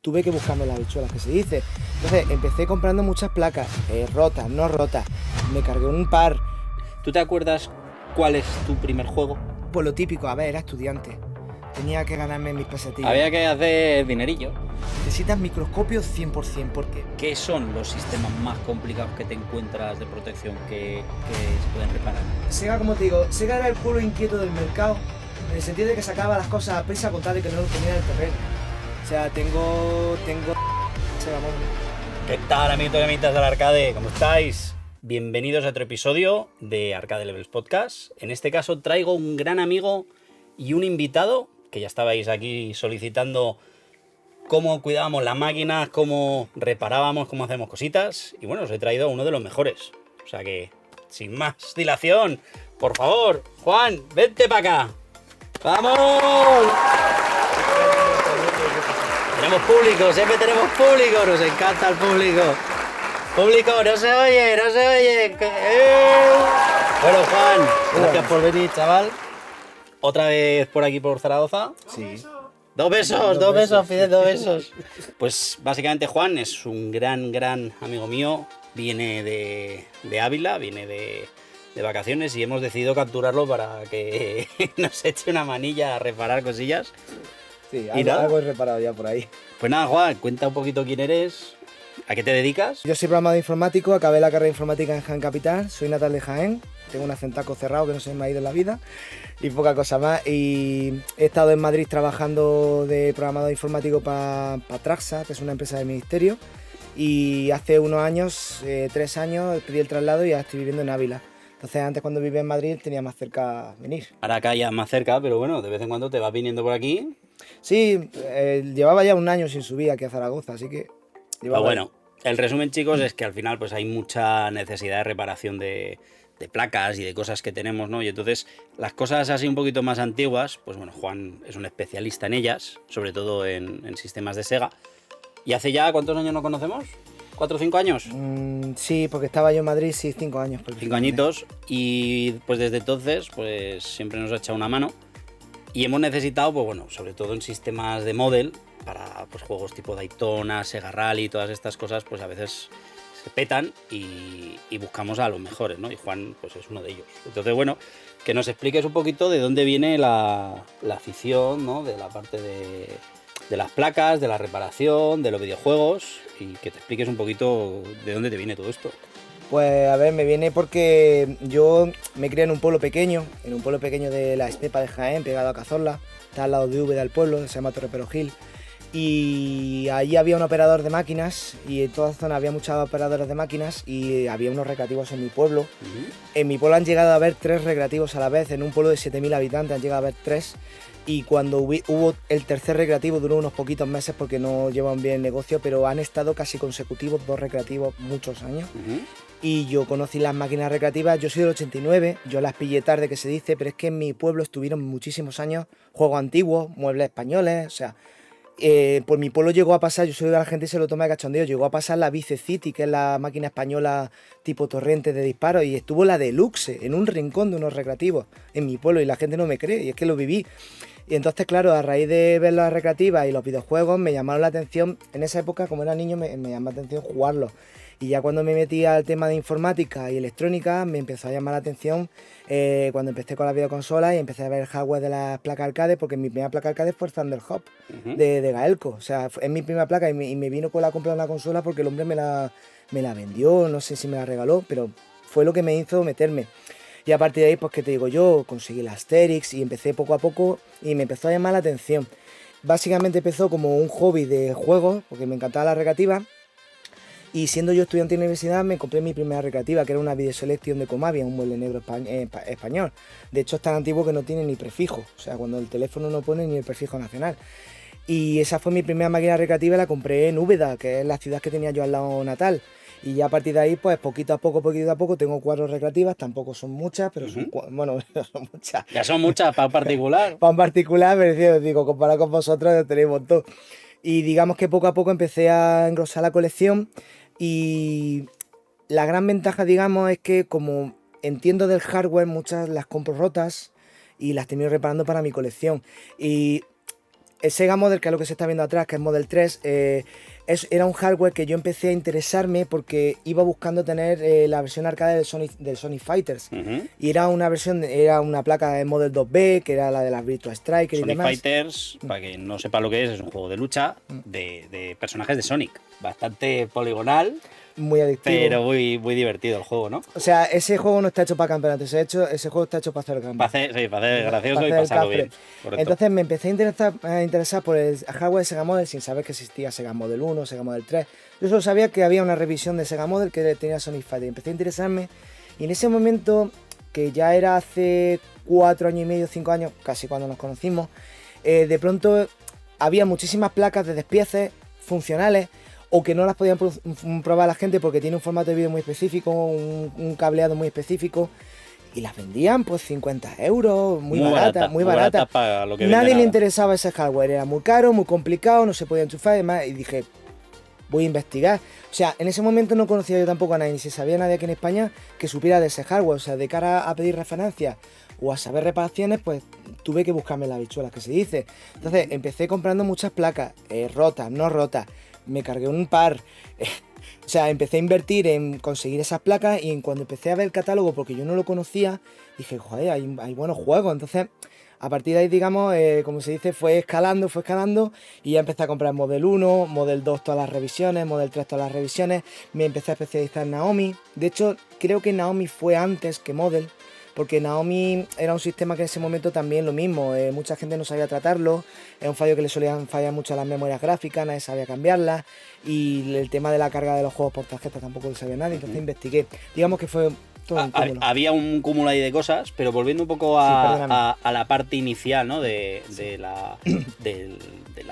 tuve que buscarme las habichuelas, que se dice. Entonces empecé comprando muchas placas, rotas, no rotas. Me cargué un par. ¿Tú te acuerdas cuál es tu primer juego? Pues lo típico, a ver, era estudiante. Tenía que ganarme mis pesetillas. Había que hacer dinerillo. Necesitas microscopios 100%, porque ¿Qué son los sistemas más complicados que te encuentras de protección que se pueden reparar? Sega, como te digo, Sega era el culo inquieto del mercado, en el sentido de que sacaba las cosas a prisa con tal de que no lo tenía en el terreno. O sea, tengo Sega móvil. ¿Qué tal, amiguitos y amiguitas del arcade? ¿Cómo estáis? Bienvenidos a otro episodio de Arcade Levels Podcast. En este caso traigo un gran amigo y un invitado, que ya estabais aquí solicitando cómo cuidábamos las máquinas, cómo reparábamos, cómo hacemos cositas. Y bueno, os he traído a uno de los mejores. O sea que, sin más dilación, por favor, Juan, vente para acá. ¡Vamos! Tenemos público, siempre tenemos público, nos encanta el público. Público, no se oye, no se oye. Bueno, Juan, gracias por venir, chaval. Otra vez por aquí por Zaragoza. Sí. Dos besos, Fidel, dos besos. Pues básicamente Juan es un gran amigo mío. Viene de Ávila, viene de vacaciones y hemos decidido capturarlo para que nos eche una manilla a reparar cosillas. Sí, ¿Y nada? algo he reparado ya por ahí. Pues nada, Juan, cuenta un poquito quién eres, a qué te dedicas. Yo soy programador informático, acabé la carrera de informática en Jaén Capital, soy natal de Jaén, tengo un acentaco cerrado que no se me ha ido en la vida y poca cosa más. Y he estado en Madrid trabajando de programador informático para Traxa, que es una empresa del ministerio, y hace unos años, 3 años, pedí el traslado y ya estoy viviendo en Ávila. Entonces antes, cuando vivía en Madrid, tenía más cerca venir. Ahora acá ya más cerca, pero bueno, de vez en cuando te vas viniendo por aquí. Sí, llevaba ya un año sin subir aquí a Zaragoza, así que... Pues bueno, el resumen, chicos, es que al final pues hay mucha necesidad de reparación de placas y de cosas que tenemos, ¿no? Y entonces las cosas así un poquito más antiguas, pues bueno, Juan es un especialista en ellas, sobre todo en sistemas de Sega. ¿Y hace ya cuántos años nos conocemos? ¿4 o 5 años? Sí, porque estaba yo en Madrid, sí, 5 años. 5 añitos, y pues desde entonces pues siempre nos ha echado una mano y hemos necesitado, pues bueno, sobre todo en sistemas de model, para pues juegos tipo Daytona, Sega Rally, todas estas cosas, pues a veces se petan y buscamos a los mejores, ¿no? Y Juan pues es uno de ellos. Entonces, bueno, que nos expliques un poquito de dónde viene la afición, ¿no? De la parte de las placas, de la reparación, de los videojuegos, y que te expliques un poquito de dónde te viene todo esto. Pues a ver, me viene porque yo me crié en un pueblo pequeño de la estepa de Jaén, pegado a Cazorla, está al lado de Úbeda del pueblo, se llama Torre Perojil, y allí había un operador de máquinas, y en toda la zona había muchos operadores de máquinas, y había unos recreativos en mi pueblo. En mi pueblo han llegado a haber 3 recreativos a la vez, en un pueblo de 7.000 habitantes han llegado a haber 3, y cuando hubo el tercer recreativo duró unos poquitos meses porque no llevan bien el negocio, pero han estado casi consecutivos 2 recreativos muchos años. Y yo conocí las máquinas recreativas, yo soy del 89, yo las pillé tarde, que se dice, pero es que en mi pueblo estuvieron muchísimos años, juegos antiguos, muebles españoles, o sea, por mi pueblo llegó a pasar, yo soy de la gente y se lo toma de cachondeo, llegó a pasar la Vice City, que es la máquina española tipo torrente de disparo, y estuvo la Deluxe en un rincón de unos recreativos en mi pueblo, y la gente no me cree, y es que lo viví. Y entonces, claro, a raíz de ver las recreativas y los videojuegos me llamaron la atención, en esa época, como era niño, me llamó la atención jugarlos. Y ya cuando me metí al tema de informática y electrónica, me empezó a llamar la atención cuando empecé con las videoconsolas y empecé a ver el hardware de las placas arcade, porque mi primera placa arcade fue el Thunderhawk de Gaelco. O sea, es mi primera placa y me vino con la compra de una consola porque el hombre me la vendió, no sé si me la regaló, pero fue lo que me hizo meterme. Y a partir de ahí, pues que te digo yo, conseguí la Asterix y empecé poco a poco y me empezó a llamar la atención. Básicamente empezó como un hobby de juegos, porque me encantaba la recreativa. Y siendo yo estudiante de universidad, me compré mi primera recreativa, que era una Video Selection de Comavia, un mueble negro español. De hecho, es tan antiguo que no tiene ni prefijo. O sea, cuando el teléfono no pone ni el prefijo nacional. Y esa fue mi primera máquina recreativa, la compré en Úbeda, que es la ciudad que tenía yo al lado natal. Y ya a partir de ahí, pues poquito a poco, tengo 4 recreativas, tampoco son muchas, pero son, bueno, son muchas. Ya son muchas para un particular. Para un particular, pero digo, comparado con vosotros, tenéis un montón. Y digamos que poco a poco empecé a engrosar la colección, y la gran ventaja, digamos, es que como entiendo del hardware, muchas las compro rotas y las termino reparando para mi colección. Y el Sega Model, que es lo que se está viendo atrás, que es Model 3, era un hardware que yo empecé a interesarme porque iba buscando tener la versión arcade del Sonic Fighters. Y era una placa de Model 2B, que era la de las Virtua Striker y Sonic demás. Fighters, para quien no sepa lo que es un juego de lucha de personajes de Sonic. Bastante poligonal, Muy adictivo. pero muy, muy divertido el juego, ¿no? O sea, ese juego no está hecho para campeonato, ese juego está hecho para hacer gamba. Para hacer gracioso Para y hacer el pasarlo cafre. bien. Correcto. Entonces me empecé a interesar por el hardware de Sega Model sin saber que existía Sega Model 1, Sega Model 3. Yo solo sabía que había una revisión de Sega Model que tenía Sonic Fighter. Empecé a interesarme y en ese momento, que ya era hace 4 años y medio, 5 años, casi cuando nos conocimos, de pronto había muchísimas placas de despieces funcionales o que no las podían probar la gente porque tiene un formato de vídeo muy específico, un cableado muy específico, y las vendían pues 50 euros, muy barata. Para lo que Nadie le nada. interesaba ese hardware, era muy caro, muy complicado, no se podía enchufar y demás, y dije, voy a investigar. O sea, en ese momento no conocía yo tampoco a nadie, ni se sabía nadie aquí en España que supiera de ese hardware, o sea, de cara a pedir referencias o a saber reparaciones, pues tuve que buscarme las habichuelas, que se dice. Entonces empecé comprando muchas placas, rotas, no rotas, me cargué un par. O sea, empecé a invertir en conseguir esas placas y cuando empecé a ver el catálogo, porque yo no lo conocía, dije, joder, hay buenos juegos. Entonces, a partir de ahí, digamos, como se dice, fue escalando y ya empecé a comprar Model 1, Model 2 todas las revisiones, Model 3 todas las revisiones. Me empecé a especializar en Naomi. De hecho, creo que Naomi fue antes que Model, porque Naomi era un sistema que en ese momento también lo mismo, mucha gente no sabía tratarlo, era un fallo que le solían fallar mucho a las memorias gráficas, nadie sabía cambiarlas, y el tema de la carga de los juegos por tarjeta tampoco lo sabía nadie, entonces investigué. Digamos que fue todo un cúmulo. Había un cúmulo ahí de cosas, pero volviendo un poco a la parte inicial, ¿no? De la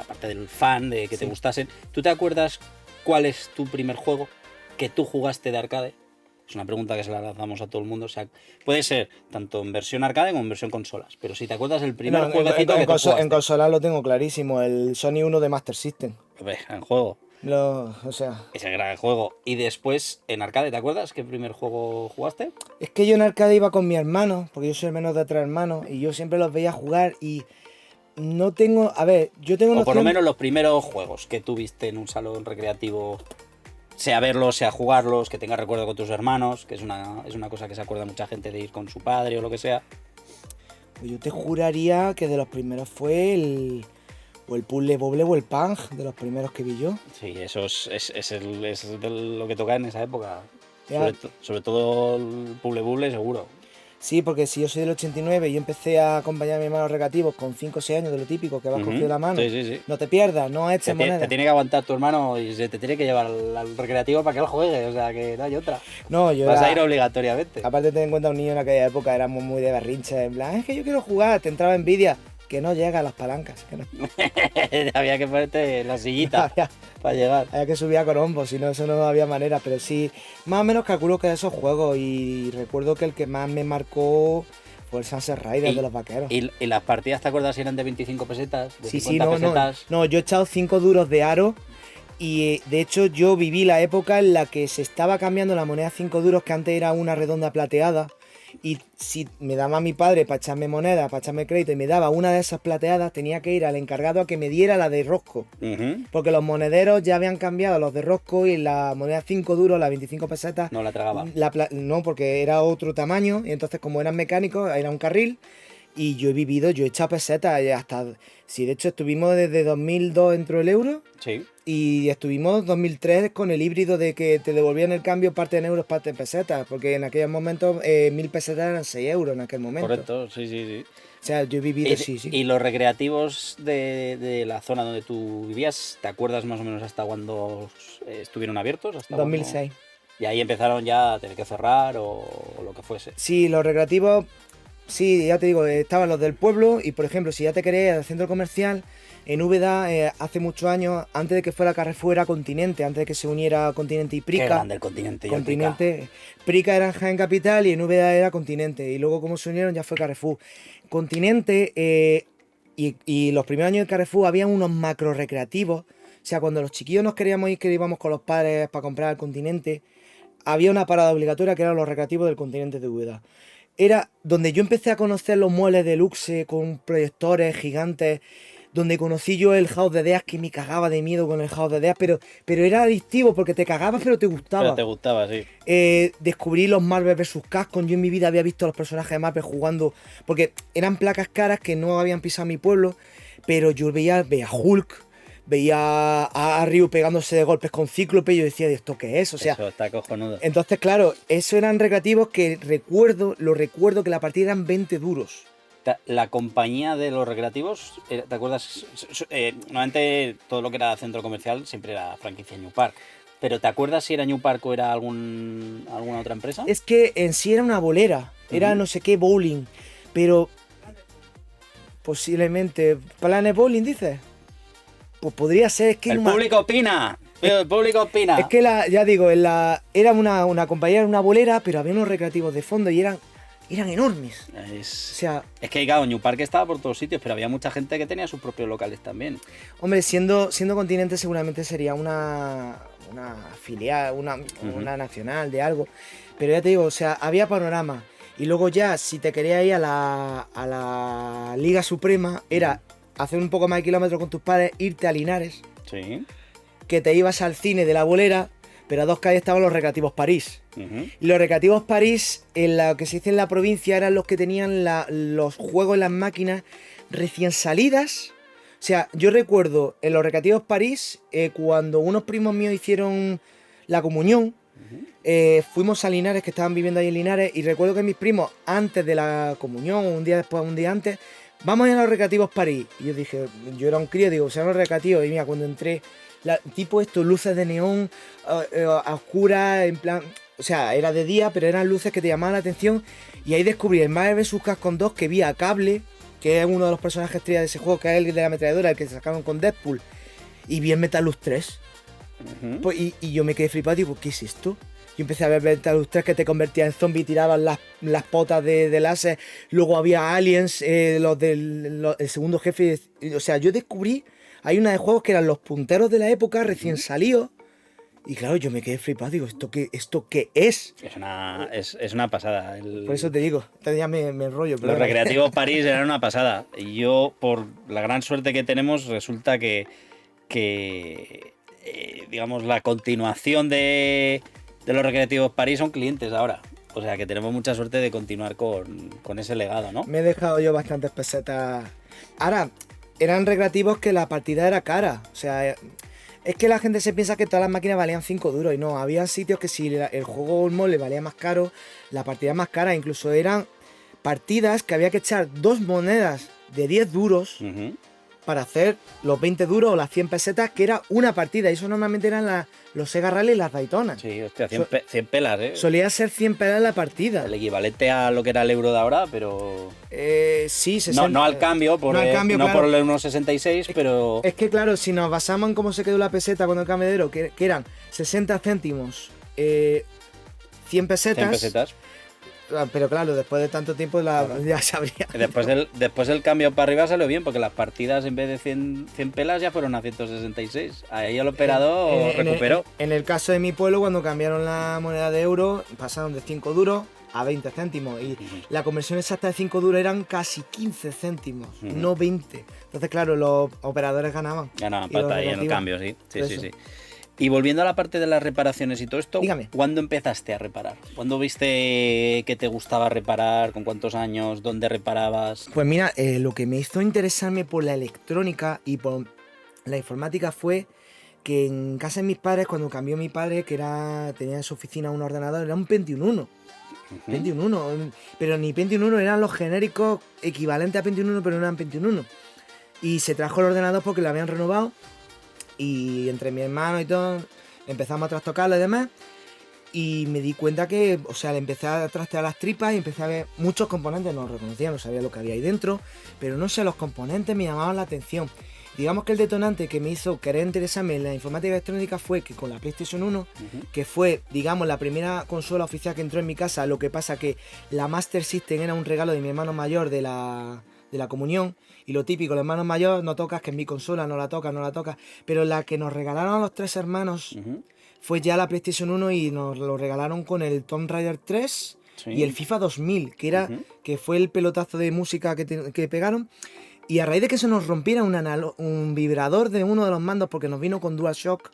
parte del fan, de que te gustasen. ¿Tú te acuerdas cuál es tu primer juego que tú jugaste de arcade? Es una pregunta que se la lanzamos a todo el mundo. O sea, puede ser tanto en versión arcade como en versión consolas. Pero si te acuerdas el primer jueguecito que tú jugaste. En consolas lo tengo clarísimo, el Sony 1 de Master System. Gran juego. O sea... Ese gran juego. Y después, en arcade, ¿te acuerdas qué primer juego jugaste? Es que yo en arcade iba con mi hermano, porque yo soy el menor de 3 hermanos, y yo siempre los veía jugar y... No tengo... A ver, yo tengo O por lo menos los primeros juegos que tuviste en un salón recreativo... Sea verlos, sea jugarlos, que tengas recuerdo con tus hermanos, que es una cosa que se acuerda mucha gente de ir con su padre o lo que sea. Pues yo te juraría que de los primeros fue el Puzzle Bobble o el Pang, de los primeros que vi yo. Sí, eso es lo que toca en esa época. Sobre todo el Puzzle Bobble, seguro. Sí, porque si yo soy del 89 y yo empecé a acompañar a mis hermanos recreativos con 5 o 6 años, de lo típico, que vas cogido la mano. Sí. No te pierdas, no eches moneda. Te tiene que aguantar tu hermano y se te tiene que llevar al recreativo para que él juegue, o sea que no hay otra. No, yo vas a ir obligatoriamente. Aparte, ten en cuenta, un niño en aquella época éramos muy de berrinche, en plan, es que yo quiero jugar, te entraba envidia. Que no llega a las palancas. Que no. Había que ponerte la sillita para llegar. Había que subir a corombo, si no, eso no había manera. Pero sí, más o menos calculo que de esos juegos. Y recuerdo que el que más me marcó fue el Sunset Riders de los vaqueros. ¿Y las partidas, te acuerdas si eran de 25 pesetas? ¿De sí, 50 pesetas? No, yo he echado 5 duros de aro. Y de hecho yo viví la época en la que se estaba cambiando la moneda 5 duros, que antes era una redonda plateada. Y si me daba a mi padre para echarme moneda, para echarme crédito, y me daba una de esas plateadas, tenía que ir al encargado a que me diera la de rosco. Porque los monederos ya habían cambiado los de rosco y la moneda 5 duros, las 25 pesetas... No la tragaba. No, porque era otro tamaño, y entonces como eran mecánicos, era un carril. Y yo he echado pesetas hasta... Sí, de hecho estuvimos desde 2002 entró el euro. Sí. Y estuvimos 2003 con el híbrido de que te devolvían el cambio parte en euros, parte en pesetas. Porque en aquellos momentos 1000 pesetas eran 6 euros en aquel momento. Correcto, sí. O sea, yo he vivido, sí. ¿Y los recreativos de la zona donde tú vivías, te acuerdas más o menos hasta cuándo estuvieron abiertos? Hasta 2006. Y ahí empezaron ya a tener que cerrar o lo que fuese. Sí, los recreativos... Sí, ya te digo, estaban los del pueblo y, por ejemplo, si ya te querés ir al centro comercial, en Úbeda, hace muchos años, antes de que fuera Carrefour, era Continente, antes de que se uniera Continente y Prica. Qué grande el Continente. Prica era en Jaén Capital y en Úbeda era Continente. Y luego, como se unieron, ya fue Carrefour. Continente y los primeros años de Carrefour había unos macro recreativos. O sea, cuando los chiquillos nos queríamos ir, que íbamos con los padres para comprar al Continente, había una parada obligatoria que eran los recreativos del Continente de Úbeda. Era donde yo empecé a conocer los muebles de luxe con proyectores gigantes. donde conocí yo el House de Death, que me cagaba de miedo con el House de Death, pero era adictivo porque te cagabas pero te gustaba. Pero te gustaba, sí. Descubrí los Marvel vs. Capcom. Yo en mi vida había visto a los personajes de Marvel jugando, porque eran placas caras que no habían pisado mi pueblo, pero yo veía a Hulk, veía a Ryu pegándose de golpes con Cíclope y yo decía, ¿esto qué es? O sea, eso está cojonudo. entonces, claro, eso eran recreativos que lo recuerdo que la partida eran 20 duros. La compañía de los recreativos, ¿te acuerdas? Normalmente todo lo que era centro comercial siempre era franquicia New Park. Pero ¿te acuerdas si era New Park o era alguna otra empresa? Es que en sí era una bolera, era no sé qué bowling, pero posiblemente Planet Bowling, dices. Pues podría ser, es que El público opina. El público opina. Es que ya digo, era una compañía, una bolera, pero había unos recreativos de fondo y eran enormes. O sea, es que claro, New Park estaba por todos sitios, pero había mucha gente que tenía sus propios locales también. Hombre, siendo Continente seguramente sería una filial, una nacional de algo. Pero ya te digo, o sea, había panorama. Y luego ya, si te querías ir a la Liga Suprema, era hacer un poco más de kilómetros con tus padres, irte a Linares. Sí. Que te ibas al cine de La Bolera, pero a 2 calles estaban los recreativos París. Y los recreativos París, en lo que se dice en la provincia, eran los que tenían los juegos en las máquinas recién salidas. O sea, yo recuerdo en los recreativos París, cuando unos primos míos hicieron la comunión, fuimos a Linares, que estaban viviendo ahí en Linares, y recuerdo que mis primos, antes de la comunión, un día después, un día antes, vamos a ir a los recreativos París. Y yo dije, yo era un crío, digo, se llaman los recreativos, y mira, cuando entré, tipo esto, luces de neón, a oscuras, en plan... O sea, era de día, pero eran luces que te llamaban la atención. Y ahí descubrí el Marvel vs. Capcom 2, que vi a Cable, que es uno de los personajes estrella de ese juego, que es el de la ametralladora, el que se sacaron con Deadpool. Y vi en Metalus 3. Pues, y yo me quedé flipado, digo, ¿qué es esto? Yo empecé a ver Metalus 3, que te convertía en zombie, tiraban las potas de láser. Luego había aliens, el segundo jefe. O sea, yo descubrí, hay una de juegos que eran los punteros de la época, recién salidos. Y claro, yo me quedé flipado, digo, ¿esto qué es? Es una pasada. Por eso te digo, ya me enrollo. Pero los recreativos París eran una pasada. Y yo, por la gran suerte que tenemos, resulta que digamos, la continuación de los recreativos París son clientes ahora. O sea, que tenemos mucha suerte de continuar con ese legado, ¿no? Me he dejado yo bastantes pesetas. Ahora, eran recreativos que la partida era cara. O sea... Es que la gente se piensa que todas las máquinas valían 5 duros y no, había sitios que si el juego o el mole valía más caro, la partida más cara, incluso eran partidas que había que echar 2 monedas de 10 duros para hacer los 20 duros o las 100 pesetas, que era una partida, y eso normalmente eran los Sega Rally y las Daytonas. Sí, hostia, 100 pelas, ¿eh? Solía ser 100 pelas la partida. El equivalente a lo que era el euro de ahora, pero... Sí, 60. No al cambio, no al cambio, claro. Por el 1,66, pero... Es que claro, si nos basamos en cómo se quedó la peseta con el cambiadero, que eran 60 céntimos, 100 pesetas... 100 pesetas. Pero claro, después de tanto tiempo ya sabría. Después del cambio para arriba salió bien, porque las partidas en vez de 100 pelas ya fueron a 166. Ahí el operador recuperó. En el caso de mi pueblo, cuando cambiaron la moneda de euro, pasaron de 5 duros a 20 céntimos. Y la conversión exacta de 5 duros eran casi 15 céntimos, no 20. Entonces, claro, los operadores ganaban. Ganaban pata ahí en el cambio, sí. Sí. Y volviendo a la parte de las reparaciones y todo esto, dígame. ¿Cuándo empezaste a reparar? ¿Cuándo viste que te gustaba reparar? ¿Con cuántos años? ¿Dónde reparabas? Pues mira, lo que me hizo interesarme por la electrónica y por la informática fue que en casa de mis padres, cuando cambió mi padre, que tenía en su oficina un ordenador, era un Pentium 1. Pentium 1, pero ni Pentium 1 eran los genéricos equivalentes a Pentium 1, pero no eran Pentium 1. Y se trajo el ordenador porque lo habían renovado. Y entre mi hermano y todo empezamos a trastocarlo y demás. Y me di cuenta que, o sea, le empecé a trastear las tripas y empecé a ver muchos componentes, no los reconocía, no sabía lo que había ahí dentro, pero no sé, los componentes me llamaban la atención. Digamos que el detonante que me hizo querer interesarme en la informática electrónica fue que con la PlayStation 1, que fue, digamos, la primera consola oficial que entró en mi casa, lo que pasa que la Master System era un regalo de mi hermano mayor de la comunión, y lo típico, el hermano mayor no tocas, que es mi consola, no la tocas, pero la que nos regalaron a los 3 hermanos fue ya la PlayStation 1 y nos lo regalaron con el Tomb Raider 3 y el FIFA 2000, que fue el pelotazo de música que pegaron. Y a raíz de que se nos rompiera un vibrador de uno de los mandos, porque nos vino con DualShock,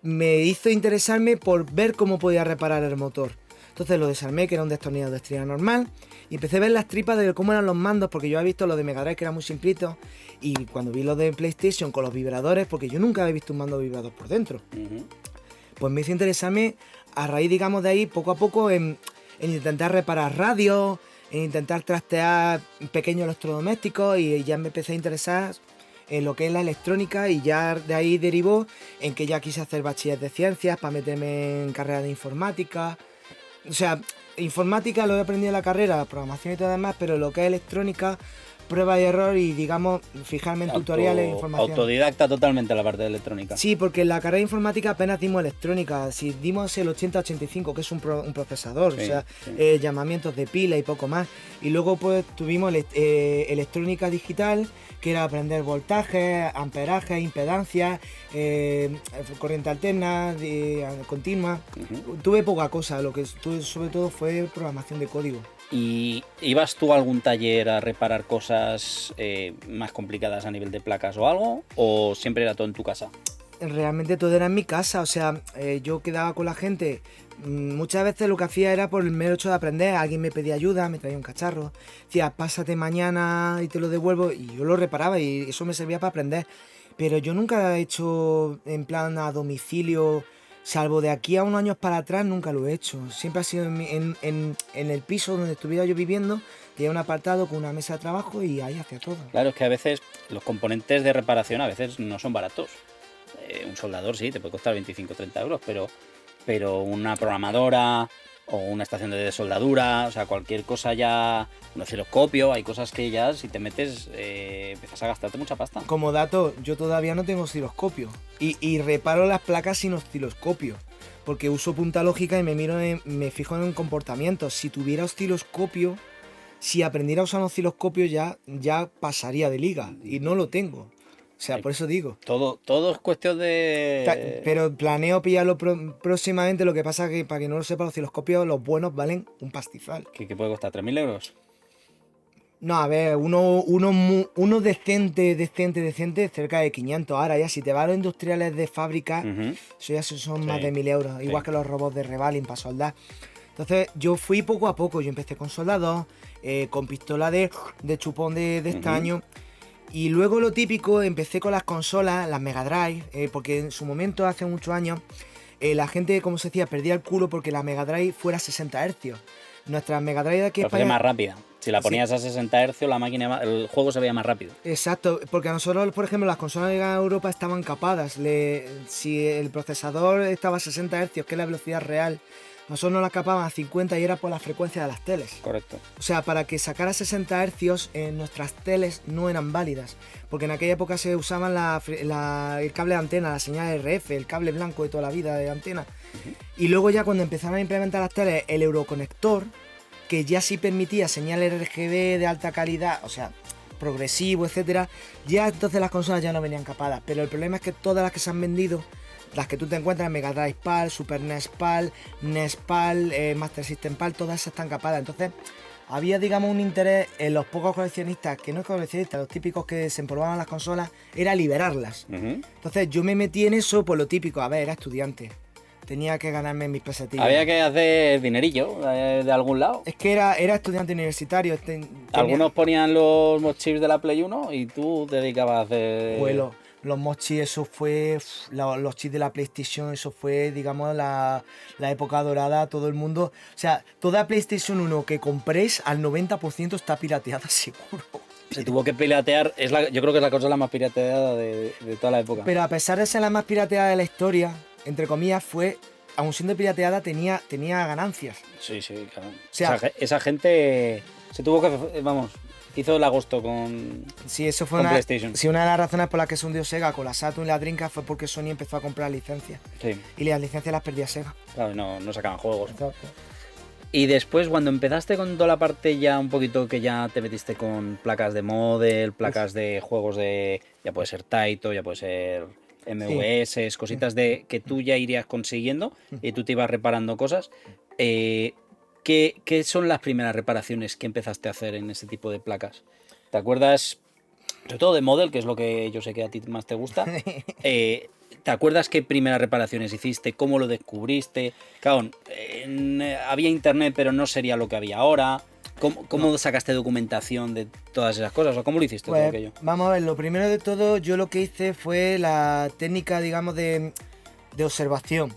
me hizo interesarme por ver cómo podía reparar el motor. Entonces lo desarmé, que era un destornillador de estrella normal, y empecé a ver las tripas de cómo eran los mandos, porque yo había visto los de Mega Drive que eran muy simplitos, y cuando vi los de PlayStation con los vibradores, porque yo nunca había visto un mando vibrador por dentro, pues me hizo interesarme a raíz, digamos, de ahí, poco a poco, en intentar reparar radios, en intentar trastear pequeños electrodomésticos, y ya me empecé a interesar en lo que es la electrónica, y ya de ahí derivó en que ya quise hacer bachiller de ciencias para meterme en carrera de informática. O sea, informática lo he aprendido en la carrera, programación y todo demás, pero lo que es electrónica, prueba y error, y digamos, fijarme en tutoriales e información. Autodidacta totalmente la parte de electrónica. Sí, porque en la carrera de informática apenas dimos electrónica, si dimos el 8085, que es un procesador, Sí, o sea, sí. llamamientos de pila y poco más. Y luego pues tuvimos electrónica digital, que era aprender voltaje, amperaje, impedancia, corriente alterna, continua. Tuve poca cosa, lo que tuve sobre todo fue programación de código. ¿Y ibas tú a algún taller a reparar cosas más complicadas a nivel de placas o algo? ¿O siempre era todo en tu casa? Realmente todo era en mi casa, o sea, yo quedaba con la gente. Muchas veces lo que hacía era por el mero hecho de aprender. Alguien me pedía ayuda, me traía un cacharro, decía, pásate mañana y te lo devuelvo, y yo lo reparaba, y eso me servía para aprender. Pero yo nunca he hecho en plan a domicilio, salvo de aquí a unos años para atrás, nunca lo he hecho. Siempre ha sido en el piso donde estuviera yo viviendo, tenía un apartado con una mesa de trabajo y ahí hacía todo. Claro, es que a veces los componentes de reparación a veces no son baratos. Un soldador sí, te puede costar 25 o 30 euros, pero una programadora o una estación de soldadura, o sea, cualquier cosa ya, un osciloscopio, hay cosas que ya si te metes empiezas a gastarte mucha pasta. Como dato, yo todavía no tengo osciloscopio y reparo las placas sin osciloscopio, porque uso punta lógica y me fijo en el comportamiento. Si tuviera osciloscopio, si aprendiera a usar un osciloscopio ya pasaría de liga, y no lo tengo. O sea, por eso digo. Todo es cuestión de... Pero planeo pillarlo próximamente. Lo que pasa es que, para que no lo sepa, los osciloscopios, los buenos, valen un pastizal. ¿Qué puede costar? ¿3.000 euros? No, a ver, uno decente, cerca de 500. Ahora ya, si te vas a los industriales de fábrica, eso ya son más de 1.000 euros. Sí. Igual que los robots de Revalin para soldar. Entonces yo fui poco a poco. Yo empecé con soldador, con pistola de chupón de estaño. Y luego lo típico, empecé con las consolas, las Mega Drive, porque en su momento, hace muchos años, la gente, como se decía, perdía el culo porque la Mega Drive fuera 60 Hz. Nuestra Mega Drive de aquí en España... más rápida. Si la ponías a 60 Hz, el juego se veía más rápido. Exacto, porque a nosotros, por ejemplo, las consolas de Europa estaban capadas. Si el procesador estaba a 60 Hz, que es la velocidad real, nosotros nos la capaban a 50 y era por la frecuencia de las teles. Correcto. O sea, para que sacara 60 Hz, nuestras teles no eran válidas, porque en aquella época se usaban el cable de antena, la señal RF, el cable blanco de toda la vida de antena. Y luego ya cuando empezaron a implementar las teles, el Euroconector, que ya sí permitía señal RGB de alta calidad, o sea, progresivo, etcétera, ya entonces las consolas ya no venían capadas. Pero el problema es que todas las que se han vendido, las que tú te encuentras, Mega Drive PAL, Super NES PAL, NES PAL, Master System PAL, todas esas están capadas. Entonces había, digamos, un interés en los pocos coleccionistas, que no es coleccionistas, los típicos que se empolvaban las consolas, era liberarlas. Entonces yo me metí en eso por lo típico. A ver, era estudiante, tenía que ganarme mis pesetillas. Había que hacer dinerillo de algún lado. Es que era estudiante universitario. Algunos ponían los mod chips de la Play 1 y tú te dedicabas a hacer... Bueno, los mod chips, eso fue... Los chips de la PlayStation, eso fue, digamos, la época dorada. Todo el mundo... O sea, toda PlayStation 1 que compréis, al 90% está pirateada, seguro. Se tuvo que piratear. Yo creo que es la consola más pirateada de toda la época. Pero a pesar de ser la más pirateada de la historia, entre comillas, aun siendo pirateada, tenía ganancias. Sí, claro. O sea, esa gente se tuvo que... Vamos, hizo el agosto con... Sí, eso fue PlayStation. Sí, una de las razones por las que se hundió Sega con la Saturn y la Dreamcast fue porque Sony empezó a comprar licencias. Sí. Y las licencias las perdía Sega. Claro, no sacaban juegos. Exacto. Y después, cuando empezaste con toda la parte ya un poquito que ya te metiste con placas de model, placas de juegos de... Ya puede ser Taito, ya puede ser MVS, cositas de que tú ya irías consiguiendo y tú te ibas reparando cosas. ¿Qué son las primeras reparaciones que empezaste a hacer en ese tipo de placas? ¿te acuerdas, sobre todo de Model, que es lo que yo sé que a ti más te gusta? ¿Te acuerdas qué primeras reparaciones hiciste? ¿Cómo lo descubriste? Claro, había internet, pero no sería lo que había ahora. ¿Cómo sacaste documentación de todas esas cosas? ¿O cómo lo hiciste todo Pues aquello? vamos a ver, lo primero de todo, yo lo que hice fue la técnica, digamos, de observación.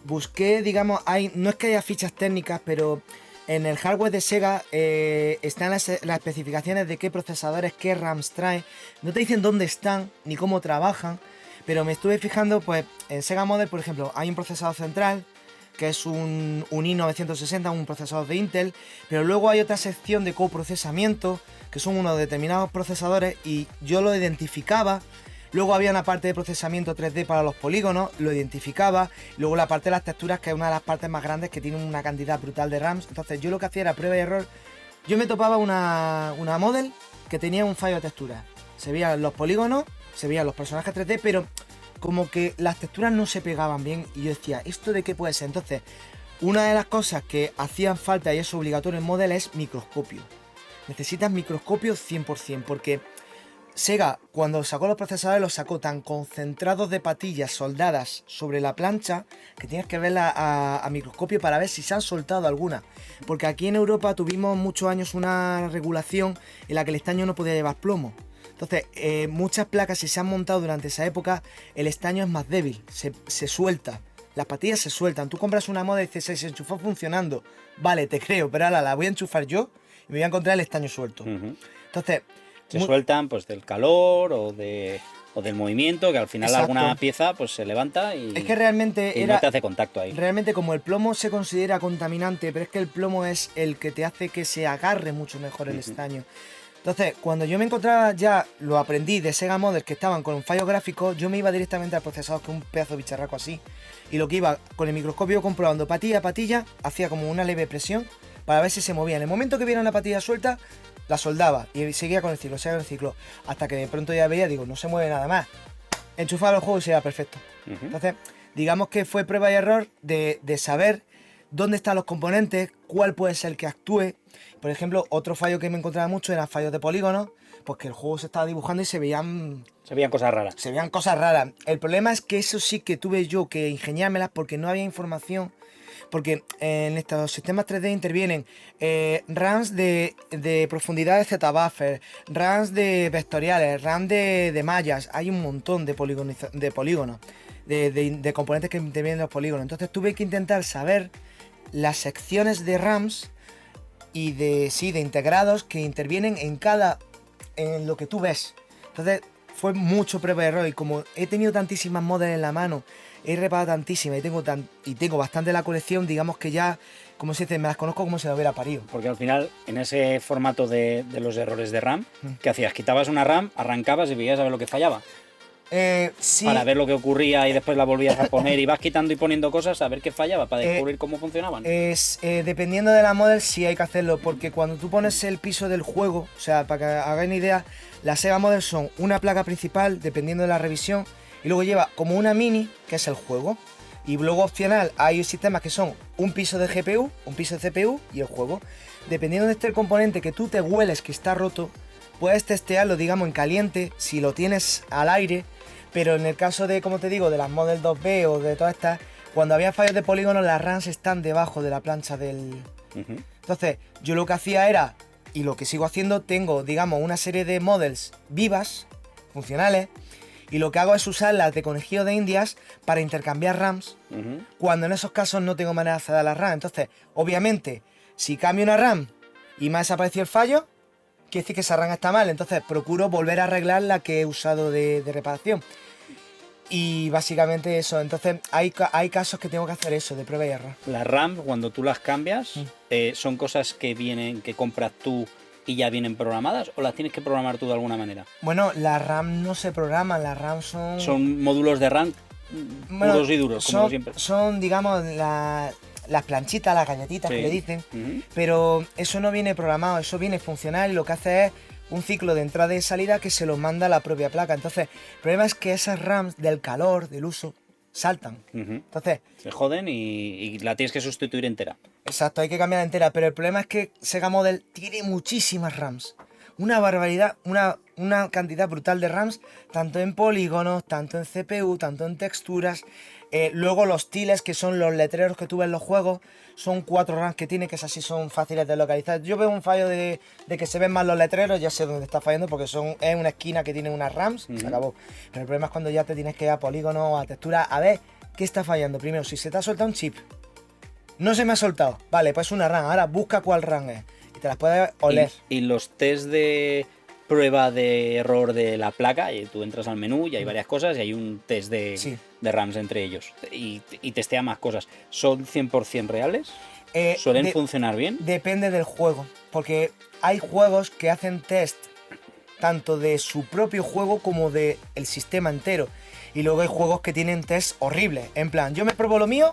Busqué, digamos, no es que haya fichas técnicas, pero en el hardware de Sega están las especificaciones de qué procesadores, qué RAMs trae. No te dicen dónde están ni cómo trabajan, pero me estuve fijando, pues en Sega Model, por ejemplo, hay un procesador central que es un i960, un procesador de Intel, pero luego hay otra sección de coprocesamiento, que son unos determinados procesadores, y yo lo identificaba. Luego había una parte de procesamiento 3D para los polígonos, lo identificaba. Luego la parte de las texturas, que es una de las partes más grandes, que tiene una cantidad brutal de RAMs. Entonces yo lo que hacía era prueba y error. Yo me topaba una model que tenía un fallo de textura. Se veían los polígonos, se veían los personajes 3D, pero como que las texturas no se pegaban bien. Y yo decía, ¿esto de qué puede ser? Entonces, una de las cosas que hacían falta, y es obligatorio en Model, es microscopio. Necesitas microscopio 100%, porque Sega, cuando sacó los procesadores, los sacó tan concentrados de patillas soldadas sobre la plancha que tienes que verla a microscopio para ver si se han soltado alguna. Porque aquí en Europa tuvimos muchos años una regulación en la que el estaño no podía llevar plomo. Entonces, muchas placas, si se han montado durante esa época, el estaño es más débil, se suelta. Las patillas se sueltan. Tú compras una moda y dices, se enchufó funcionando. Vale, te creo, pero ahora la voy a enchufar yo y me voy a encontrar el estaño suelto. Entonces, se sueltan pues del calor o del movimiento, que al final exacto, alguna pieza pues se levanta y, es que realmente no te hace contacto ahí. Realmente, como el plomo se considera contaminante, pero es que el plomo es el que te hace que se agarre mucho mejor el estaño. Entonces, cuando yo me encontraba, ya lo aprendí de Sega Model, que estaban con fallos gráficos, yo me iba directamente al procesador, que es un pedazo de bicharraco así, y lo que iba con el microscopio comprobando patilla a patilla, hacía como una leve presión para ver si se movía. En el momento que viera una patilla suelta, la soldaba y seguía con el ciclo, hasta que de pronto ya veía, digo, no se mueve nada más. Enchufaba el juego y se iba perfecto. Entonces, digamos que fue prueba y error de saber dónde están los componentes, cuál puede ser el que actúe. Por ejemplo, otro fallo que me encontraba mucho eran fallos de polígonos, pues que el juego se estaba dibujando y se veían cosas raras. Se veían cosas raras. El problema es que eso sí que tuve yo que ingeniármelas porque no había información. Porque en estos sistemas 3D intervienen RAMs de profundidad de Z-buffer, RAMs de vectoriales, RAM de mallas. Hay un montón de polígonos, de componentes que intervienen en los polígonos. Entonces tuve que intentar saber las secciones de RAMs y de integrados que intervienen en lo que tú ves. Entonces fue mucho prueba y error, y como he tenido tantísimas modelos en la mano, he reparado tantísimas y tengo bastante de la colección, digamos que ya, como se dice, me las conozco como si lo hubiera parido. Porque al final, en ese formato de los errores de RAM, ¿qué hacías? Quitabas una RAM, arrancabas y veías a ver lo que fallaba. Sí. Para ver lo que ocurría y después la volvías a poner y vas quitando y poniendo cosas a ver qué fallaba para descubrir cómo funcionaban. Dependiendo de la model sí hay que hacerlo, porque cuando tú pones el piso del juego, o sea, para que hagan idea, las Sega Model son una placa principal, dependiendo de la revisión, y luego lleva como una mini, que es el juego. Y luego opcional hay sistemas que son un piso de GPU, un piso de CPU y el juego. Dependiendo de este componente que tú te hueles que está roto, puedes testearlo, digamos, en caliente, si lo tienes al aire. Pero en el caso de, como te digo, de las Model 2B o de todas estas, cuando había fallos de polígono, las RAMs están debajo de la plancha del... Entonces, yo lo que hacía era, y lo que sigo haciendo, tengo, digamos, una serie de models vivas, funcionales, y lo que hago es usarlas de conejillo de indias para intercambiar RAMs, cuando en esos casos no tengo manera de acceder a la RAM. Entonces, obviamente, si cambio una RAM y me ha desaparecido el fallo, quiere decir que esa RAM está mal, entonces procuro volver a arreglar la que he usado de reparación. Y básicamente eso, entonces hay casos que tengo que hacer eso, de prueba y error. Las RAM, cuando tú las cambias, ¿son cosas que compras tú y ya vienen programadas o las tienes que programar tú de alguna manera? Bueno, las RAM no se programan, las RAM son... Son módulos de RAM puros y duros, como siempre. Son, digamos, las planchitas, las galletitas que le dicen, pero eso no viene programado, eso viene funcional y lo que hace es un ciclo de entrada y salida que se lo manda a la propia placa. Entonces, el problema es que esas RAMs del calor, del uso, saltan. Entonces, se joden y la tienes que sustituir entera. Exacto, hay que cambiarla entera, pero el problema es que Sega Model tiene muchísimas RAMs. una barbaridad, una cantidad brutal de RAMs, tanto en polígonos, tanto en CPU, tanto en texturas. Luego los tiles, que son los letreros que tú ves en los juegos, son 4 RAMs que tiene, que esas sí son fáciles de localizar. Yo veo un fallo de que se ven mal los letreros, ya sé dónde está fallando, porque es una esquina que tiene unas RAMs, se acabó. Pero el problema es cuando ya te tienes que ir a polígonos o a texturas a ver qué está fallando. Primero, si se te ha soltado un chip, no se me ha soltado, vale, pues una RAM, ahora busca cuál RAM es y te las puedes oler. Y los test de prueba de error de la placa, y tú entras al menú y hay varias cosas y hay un test Sí. de RAMs entre ellos y testea más cosas. ¿Son 100% reales? Eh, ¿Suelen de- funcionar bien? Depende del juego, porque hay juegos que hacen test tanto de su propio juego como del sistema entero. Y luego hay juegos que tienen test horribles. En plan, yo me pruebo lo mío,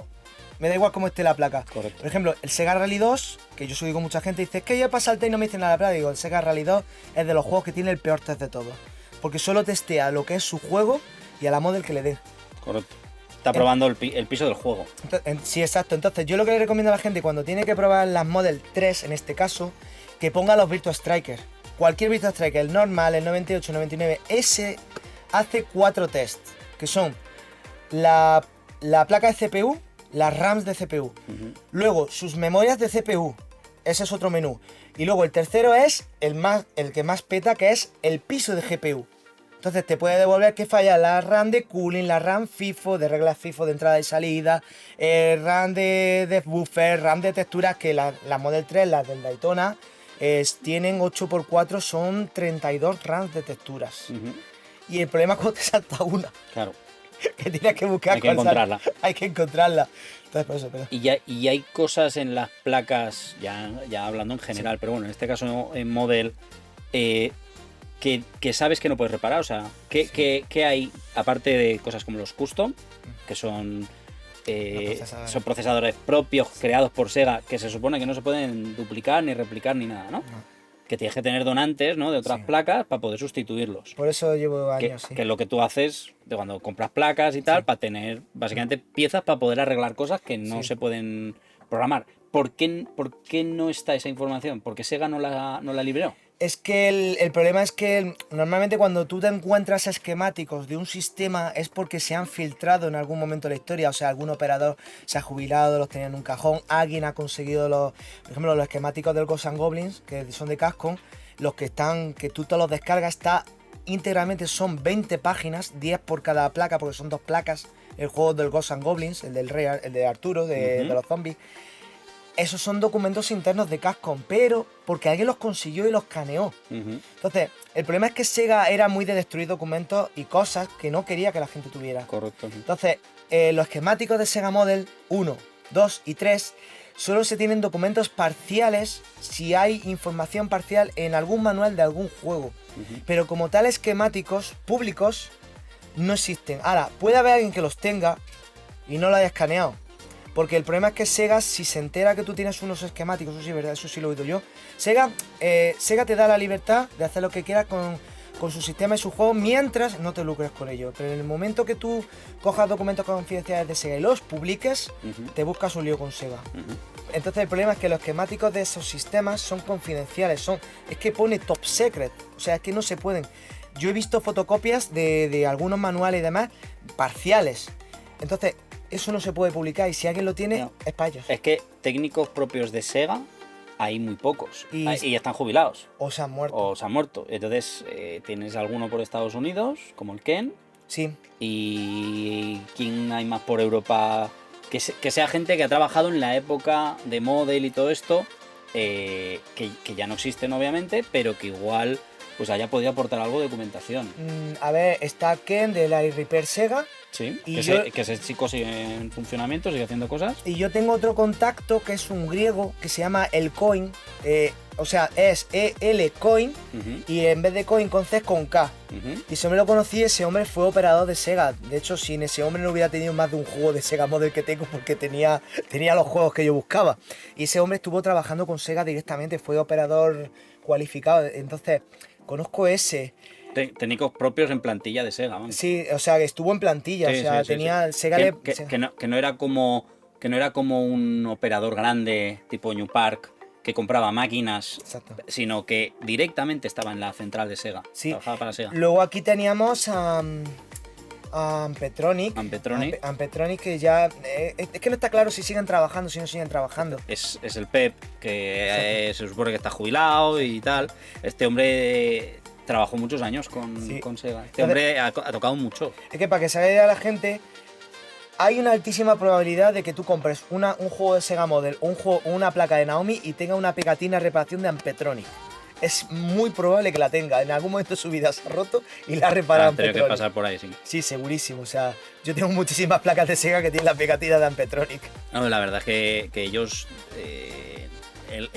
me da igual cómo esté la placa. Correcto. Por ejemplo, el Sega Rally 2, que yo soy con mucha gente, dice, es que yo he pasado el test y no me dicen nada de la placa. Digo, el Sega Rally 2 es de los juegos que tiene el peor test de todos. Porque solo testea lo que es su juego y a la model que le den. Correcto. Está probando el piso del juego. Sí, exacto. Entonces, yo lo que le recomiendo a la gente cuando tiene que probar las Model 3, en este caso, que ponga los Virtua Striker. Cualquier Virtua Striker, el normal, el 98, 99, ese hace 4 tests, que son la placa de CPU, las RAMs de CPU, luego sus memorias de CPU, ese es otro menú, y luego el tercero es el que más peta, que es el piso de GPU. Entonces te puede devolver que falla la RAM de cooling, la RAM FIFO, de reglas FIFO de entrada y salida, RAM de buffer, RAM de texturas, que las Model 3, las del Daytona, tienen 8x4, son 32 RAMs de texturas. Y el problema es cuando te salta una, Claro. que tienes que buscar Hay que cuál encontrarla. hay que encontrarla. Entonces, por eso, pero... Y hay cosas en las placas, ya hablando en general, pero bueno, en este caso en Model, que sabes que no puedes reparar. O sea, ¿qué hay, aparte de cosas como los custom, que son procesadores propios creados por Sega, que se supone que no se pueden duplicar, ni replicar, ni nada, ¿no? Que tienes que tener donantes, ¿no?, de otras placas para poder sustituirlos. Por eso llevo Que, años, sí. que es lo que tú haces de cuando compras placas y tal, para tener básicamente piezas para poder arreglar cosas que no se pueden programar. ¿Por qué no está esa información? ¿Por qué Sega no la liberó? Es que el problema es que normalmente cuando tú te encuentras esquemáticos de un sistema es porque se han filtrado en algún momento de la historia. O sea, algún operador se ha jubilado, los tenía en un cajón, alguien ha conseguido por ejemplo, los esquemáticos del Ghosts and Goblins, que son de Capcom, los que tú te los descargas, está íntegramente, son 20 páginas, 10 por cada placa, porque son 2 placas. El juego del Ghosts and Goblins, el de Arturo, de los zombies. Esos son documentos internos de Capcom, pero porque alguien los consiguió y los escaneó. Entonces, el problema es que Sega era muy de destruir documentos y cosas que no quería que la gente tuviera. Correcto. Entonces, los esquemáticos de Sega Model 1, 2 y 3 solo se tienen documentos parciales si hay información parcial en algún manual de algún juego. Pero como tal, esquemáticos públicos no existen. Ahora, puede haber alguien que los tenga y no lo haya escaneado. Porque el problema es que Sega, si se entera que tú tienes unos esquemáticos, eso sí es verdad, eso sí lo he oído yo, Sega te da la libertad de hacer lo que quieras con su sistema y su juego mientras no te lucres con ello. Pero en el momento que tú cojas documentos confidenciales de Sega y los publiques, te buscas un lío con Sega. Entonces el problema es que los esquemáticos de esos sistemas son confidenciales, es que pone top secret, o sea, es que no se pueden. Yo he visto fotocopias de algunos manuales y demás parciales. Entonces, eso no se puede publicar y si alguien lo tiene, es para ellos. Es que técnicos propios de Sega hay muy pocos y están jubilados. O se han muerto. Entonces, tienes alguno por Estados Unidos, como el Ken. Sí. Y ¿quién hay más por Europa? Que sea gente que ha trabajado en la época de Model y todo esto, que ya no existen obviamente, pero que igual pues haya podido aportar algo de documentación. A ver, está Ken de la Repair Sega. Sí, y que ese chico sigue en funcionamiento, sigue haciendo cosas. Y yo tengo otro contacto que es un griego que se llama El Coin, o sea, es EL Coin, y en vez de Coin con C es con K. Y ese hombre lo conocí, ese hombre fue operador de Sega. De hecho, sin ese hombre no hubiera tenido más de un juego de Sega Model que tengo, porque tenía los juegos que yo buscaba. Y ese hombre estuvo trabajando con Sega directamente, fue operador cualificado. Entonces, conozco ese. Técnicos propios en plantilla de Sega, ¿no? Sí, o sea, que estuvo en plantilla, sí, o sea, tenía Sega que no era como un operador grande tipo New Park, que compraba máquinas, Exacto. sino que directamente estaba en la central de Sega. Sí. Trabajaba para Sega. Luego aquí teníamos a Ampetronic. Ampetronic. Ampetronic, que ya... es que no está claro si siguen trabajando, si no siguen trabajando. Es el Pep, que se supone que está jubilado y tal. Este hombre trabajó muchos años con Sega. Este hombre ha tocado mucho. Es que para que se haga idea la gente, hay una altísima probabilidad de que tú compres un juego de Sega Model o una placa de Naomi y tenga una pegatina de reparación de Ampetronic. Es muy probable que la tenga. En algún momento de su vida se ha roto y la ha reparado Ampetronic. Tendría que pasar por ahí, sí. Sí, segurísimo. O sea, yo tengo muchísimas placas de Sega que tienen la pegatina de Ampetronic. No, la verdad es que ellos...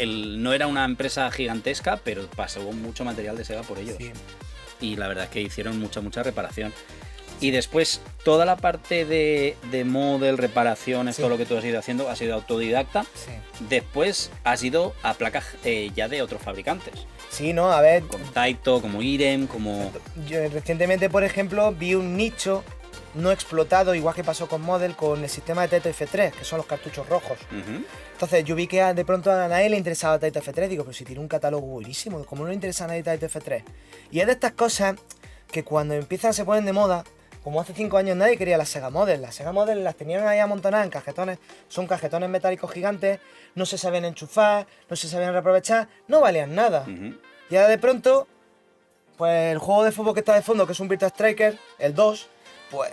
no era una empresa gigantesca, pero pasó mucho material de Sega por ellos. Sí. Y la verdad es que hicieron mucha reparación. Y después, toda la parte de model, reparaciones, todo lo que tú has ido haciendo, ha sido autodidacta. Sí. Después has ido a placas ya de otros fabricantes. Sí, no, a ver. Como Taito, como Irem, como... Yo recientemente, por ejemplo, vi un nicho no explotado, igual que pasó con Model, con el sistema de Taito F3, que son los cartuchos rojos. Entonces yo vi que de pronto a nadie le interesaba Taito F3, digo, pero si tiene un catálogo buenísimo, ¿cómo no le interesa a nadie Taito F3? Y es de estas cosas que cuando se ponen de moda, como hace 5 años nadie quería las Sega Model. Las Sega Model las tenían ahí amontonadas en cajetones, son cajetones metálicos gigantes, no se sabían enchufar, no se sabían reaprovechar, no valían nada. Y ahora de pronto, pues el juego de fútbol que está de fondo, que es un Virtua Striker, el 2, pues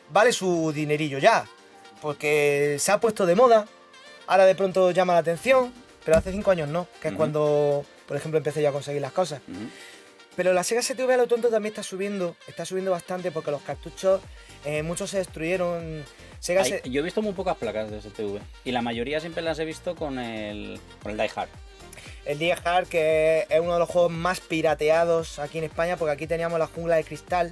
vale su dinerillo ya, porque se ha puesto de moda, ahora de pronto llama la atención, pero hace 5 años no, que es cuando, por ejemplo, empecé yo a conseguir las cosas. Pero la Sega STV a lo tonto también está subiendo bastante porque los cartuchos, muchos se destruyeron. Yo he visto muy pocas placas de STV y la mayoría siempre las he visto con el Die Hard. El Die Hard, que es uno de los juegos más pirateados aquí en España, porque aquí teníamos la Jungla de Cristal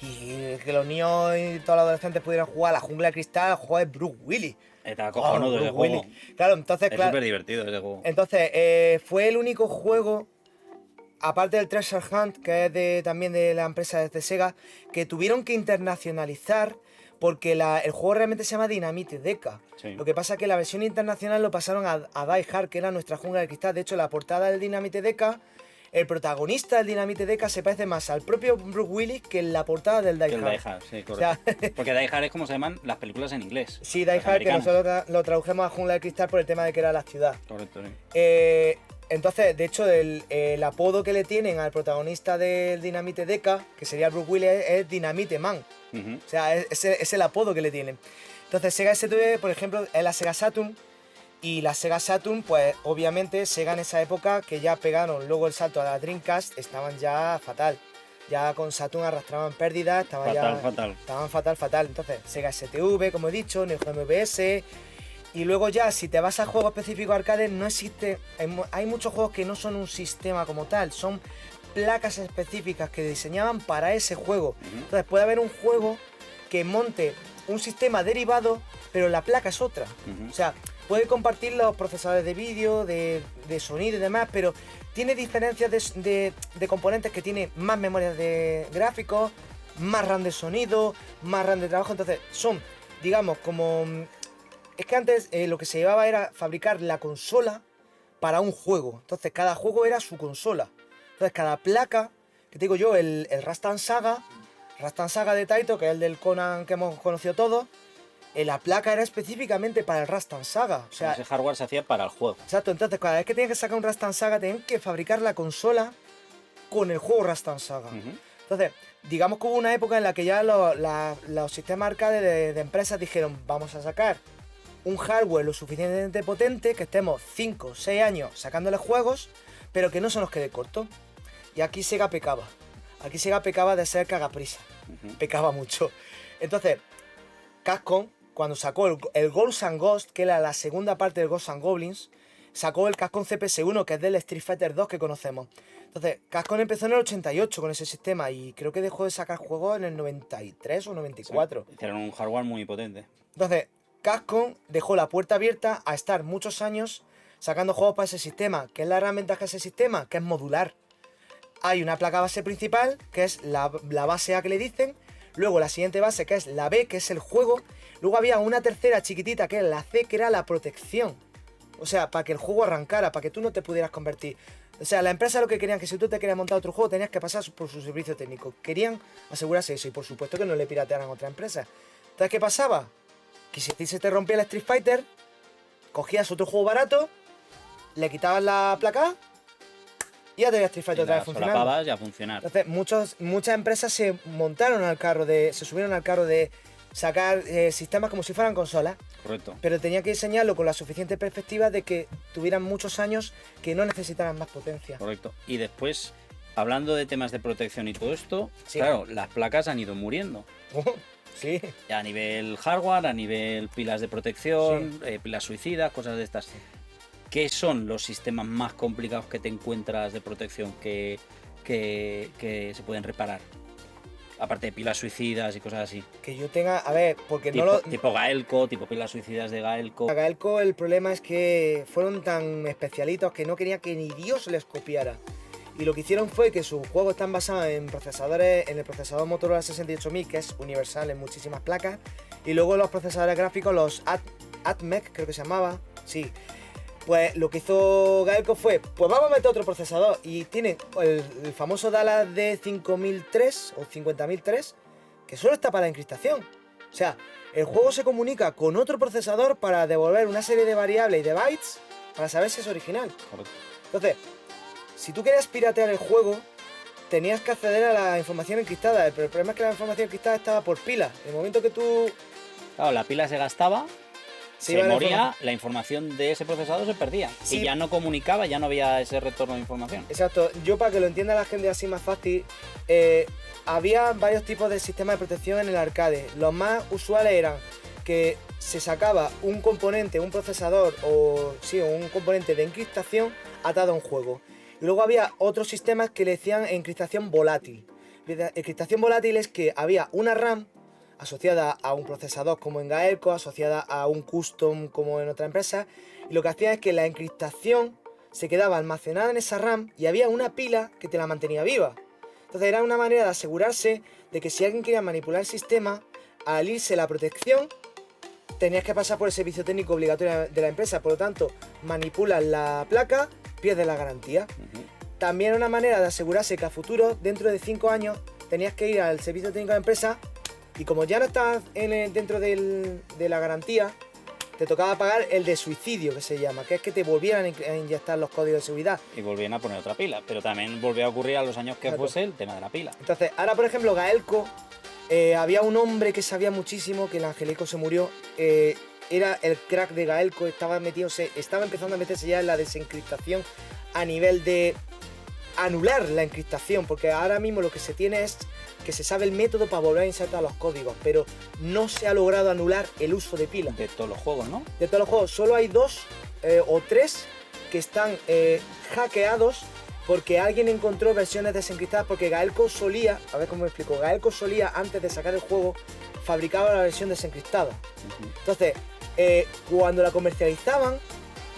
y que los niños y todos los adolescentes pudieran jugar a la Jungla de Cristal, el juego de Bruce Willis. Está cojonudo ese juego. Claro, entonces, es súper divertido ese juego. Entonces, fue el único juego, aparte del Treasure Hunt, que es también de la empresa de Sega, que tuvieron que internacionalizar porque el juego realmente se llama Dynamite Deca. Sí. Lo que pasa es que la versión internacional lo pasaron a Die Hard, que era nuestra Jungla de Cristal. De hecho, la portada del Dynamite Deca, el protagonista del Dynamite Deca se parece más al propio Bruce Willis que en la portada del Die Hard. El Die Hard, sí, correcto. O sea, porque Die Hard es como se llaman las películas en inglés. Sí, Die Hard, que nosotros lo tradujimos a Jungla de Cristal por el tema de que era la ciudad. Correcto, sí. Entonces, de hecho, el apodo que le tienen al protagonista del Dynamite Deca, que sería Bruce Willis, es Dynamite Man. O sea, es el apodo que le tienen. Entonces, Sega STV, por ejemplo, es la Sega Saturn. Y la Sega Saturn, pues obviamente Sega en esa época, que ya pegaron luego el salto a la Dreamcast, estaban ya fatal. Ya con Saturn arrastraban pérdidas, estaban fatal. Entonces, Sega STV, como he dicho, Neo Geo MVS. Y luego ya, si te vas a juegos específicos arcade, no existe... Hay muchos juegos que no son un sistema como tal, son placas específicas que diseñaban para ese juego. Entonces puede haber un juego que monte un sistema derivado, pero la placa es otra. O sea, puede compartir los procesadores de vídeo, de sonido y demás, pero tiene diferencias de componentes, que tiene más memorias de gráficos, más RAM de sonido, más RAM de trabajo. Entonces son, digamos, como... Es que antes lo que se llevaba era fabricar la consola para un juego. Entonces cada juego era su consola. Entonces cada placa, que te digo yo, el Rastan Saga de Taito, que es el del Conan que hemos conocido todos, la placa era específicamente para el Rastan Saga. O sea, ese hardware se hacía para el juego. Exacto, entonces cada vez que tenían que sacar un Rastan Saga, tenían que fabricar la consola con el juego Rastan Saga. Entonces, digamos que hubo una época en la que ya los sistemas arcade de empresas dijeron, vamos a sacar un hardware lo suficientemente potente que estemos 5 o 6 años sacándole juegos, pero que no se nos quede corto. Y aquí Sega pecaba. Aquí Sega pecaba de ser cagaprisa. Pecaba mucho. Entonces, Capcom, cuando sacó el Ghosts and Ghosts, que era la segunda parte del Ghosts and Goblins, sacó el Capcom CPS-1, que es del Street Fighter 2 que conocemos. Entonces, Capcom empezó en el 88 con ese sistema y creo que dejó de sacar juegos en el 93 o 94. Sí, hicieron un hardware muy potente. Entonces, Capcom dejó la puerta abierta a estar muchos años sacando juegos para ese sistema. ¿Qué es la gran ventaja de ese sistema? Que es modular. Hay una placa base principal, que es la base A que le dicen. Luego la siguiente base, que es la B, que es el juego. Luego había una tercera chiquitita, que es la C, que era la protección. O sea, para que el juego arrancara, para que tú no te pudieras convertir. O sea, la empresa lo que querían que si tú te querías montar otro juego tenías que pasar por su servicio técnico. Querían asegurarse eso y por supuesto que no le piratearan a otra empresa. Entonces, ¿qué pasaba? Que si a ti se te rompía el Street Fighter, cogías otro juego barato, le quitabas la placa y ya te veía Street Fighter otra vez funcionando. Solapabas y a funcionar. Entonces, muchas empresas se subieron al carro de sacar sistemas como si fueran consolas. Correcto. Pero tenía que diseñarlo con la suficiente perspectiva de que tuvieran muchos años que no necesitaran más potencia. Correcto. Y después, hablando de temas de protección y todo esto, Sí. claro, las placas han ido muriendo. Sí. A nivel hardware, a nivel pilas de protección, pilas suicidas, cosas de estas. ¿Qué son los sistemas más complicados que te encuentras de protección que se pueden reparar? Aparte de pilas suicidas y cosas así. Que yo tenga, a ver, porque Tipo, no lo... tipo Gaelco, tipo pilas suicidas de Gaelco. A Gaelco el problema es que fueron tan especialitos que no querían que ni Dios les copiara. Y lo que hicieron fue que sus juegos están basados en procesadores, en el procesador Motorola 68000, que es universal en muchísimas placas, y luego los procesadores gráficos, los ATmec, creo que se llamaba, sí. Pues lo que hizo Gaelco fue, pues vamos a meter otro procesador, y tiene el famoso Dallas D5003 o 50003, que solo está para la encriptación. O sea, el juego se comunica con otro procesador para devolver una serie de variables y de bytes para saber si es original. Correcto. Entonces, si tú querías piratear el juego, tenías que acceder a la información encriptada. Pero el problema es que la información encriptada estaba por pila. En el momento que tú... Claro, la pila se gastaba, se se iba moría, la información de ese procesador se perdía. Sí. Y ya no comunicaba, ya no había ese retorno de información. Exacto. Yo, para que lo entienda la gente así más fácil, había varios tipos de sistemas de protección en el arcade. Los más usuales eran que se sacaba un componente, un procesador o sí, un componente de encriptación atado a un juego. Y luego había otros sistemas que le decían encriptación volátil. Encriptación volátil es que había una RAM asociada a un procesador como en Gaelco, asociada a un custom como en otra empresa, y lo que hacía es que la encriptación se quedaba almacenada en esa RAM y había una pila que te la mantenía viva. Entonces era una manera de asegurarse de que si alguien quería manipular el sistema, al irse la protección, tenías que pasar por el servicio técnico obligatorio de la empresa. Por lo tanto, manipulas la placa, pierdes la garantía. También era una manera de asegurarse que a futuro, dentro de 5 años, tenías que ir al servicio técnico de la empresa y como ya no estabas dentro de la garantía, te tocaba pagar el de suicidio, que se llama, que es que te volvieran a inyectar los códigos de seguridad. Y volvían a poner otra pila, pero también volvió a ocurrir a los años que fuese el tema de la pila. Entonces, ahora por ejemplo, Gaelco, había un hombre que sabía muchísimo, que el Angelico se murió, era el crack de Gaelco, estaba empezando a meterse ya en la desencriptación a nivel de anular la encriptación, porque ahora mismo lo que se tiene es que se sabe el método para volver a insertar los códigos, pero no se ha logrado anular el uso de pilas. De todos los juegos, ¿no? De todos los juegos, solo hay 2 o 3 que están hackeados porque alguien encontró versiones desencriptadas, porque Gaelco solía, a ver cómo me explico, Gaelco solía, antes de sacar el juego, fabricaba la versión desencriptada. Entonces, cuando la comercializaban,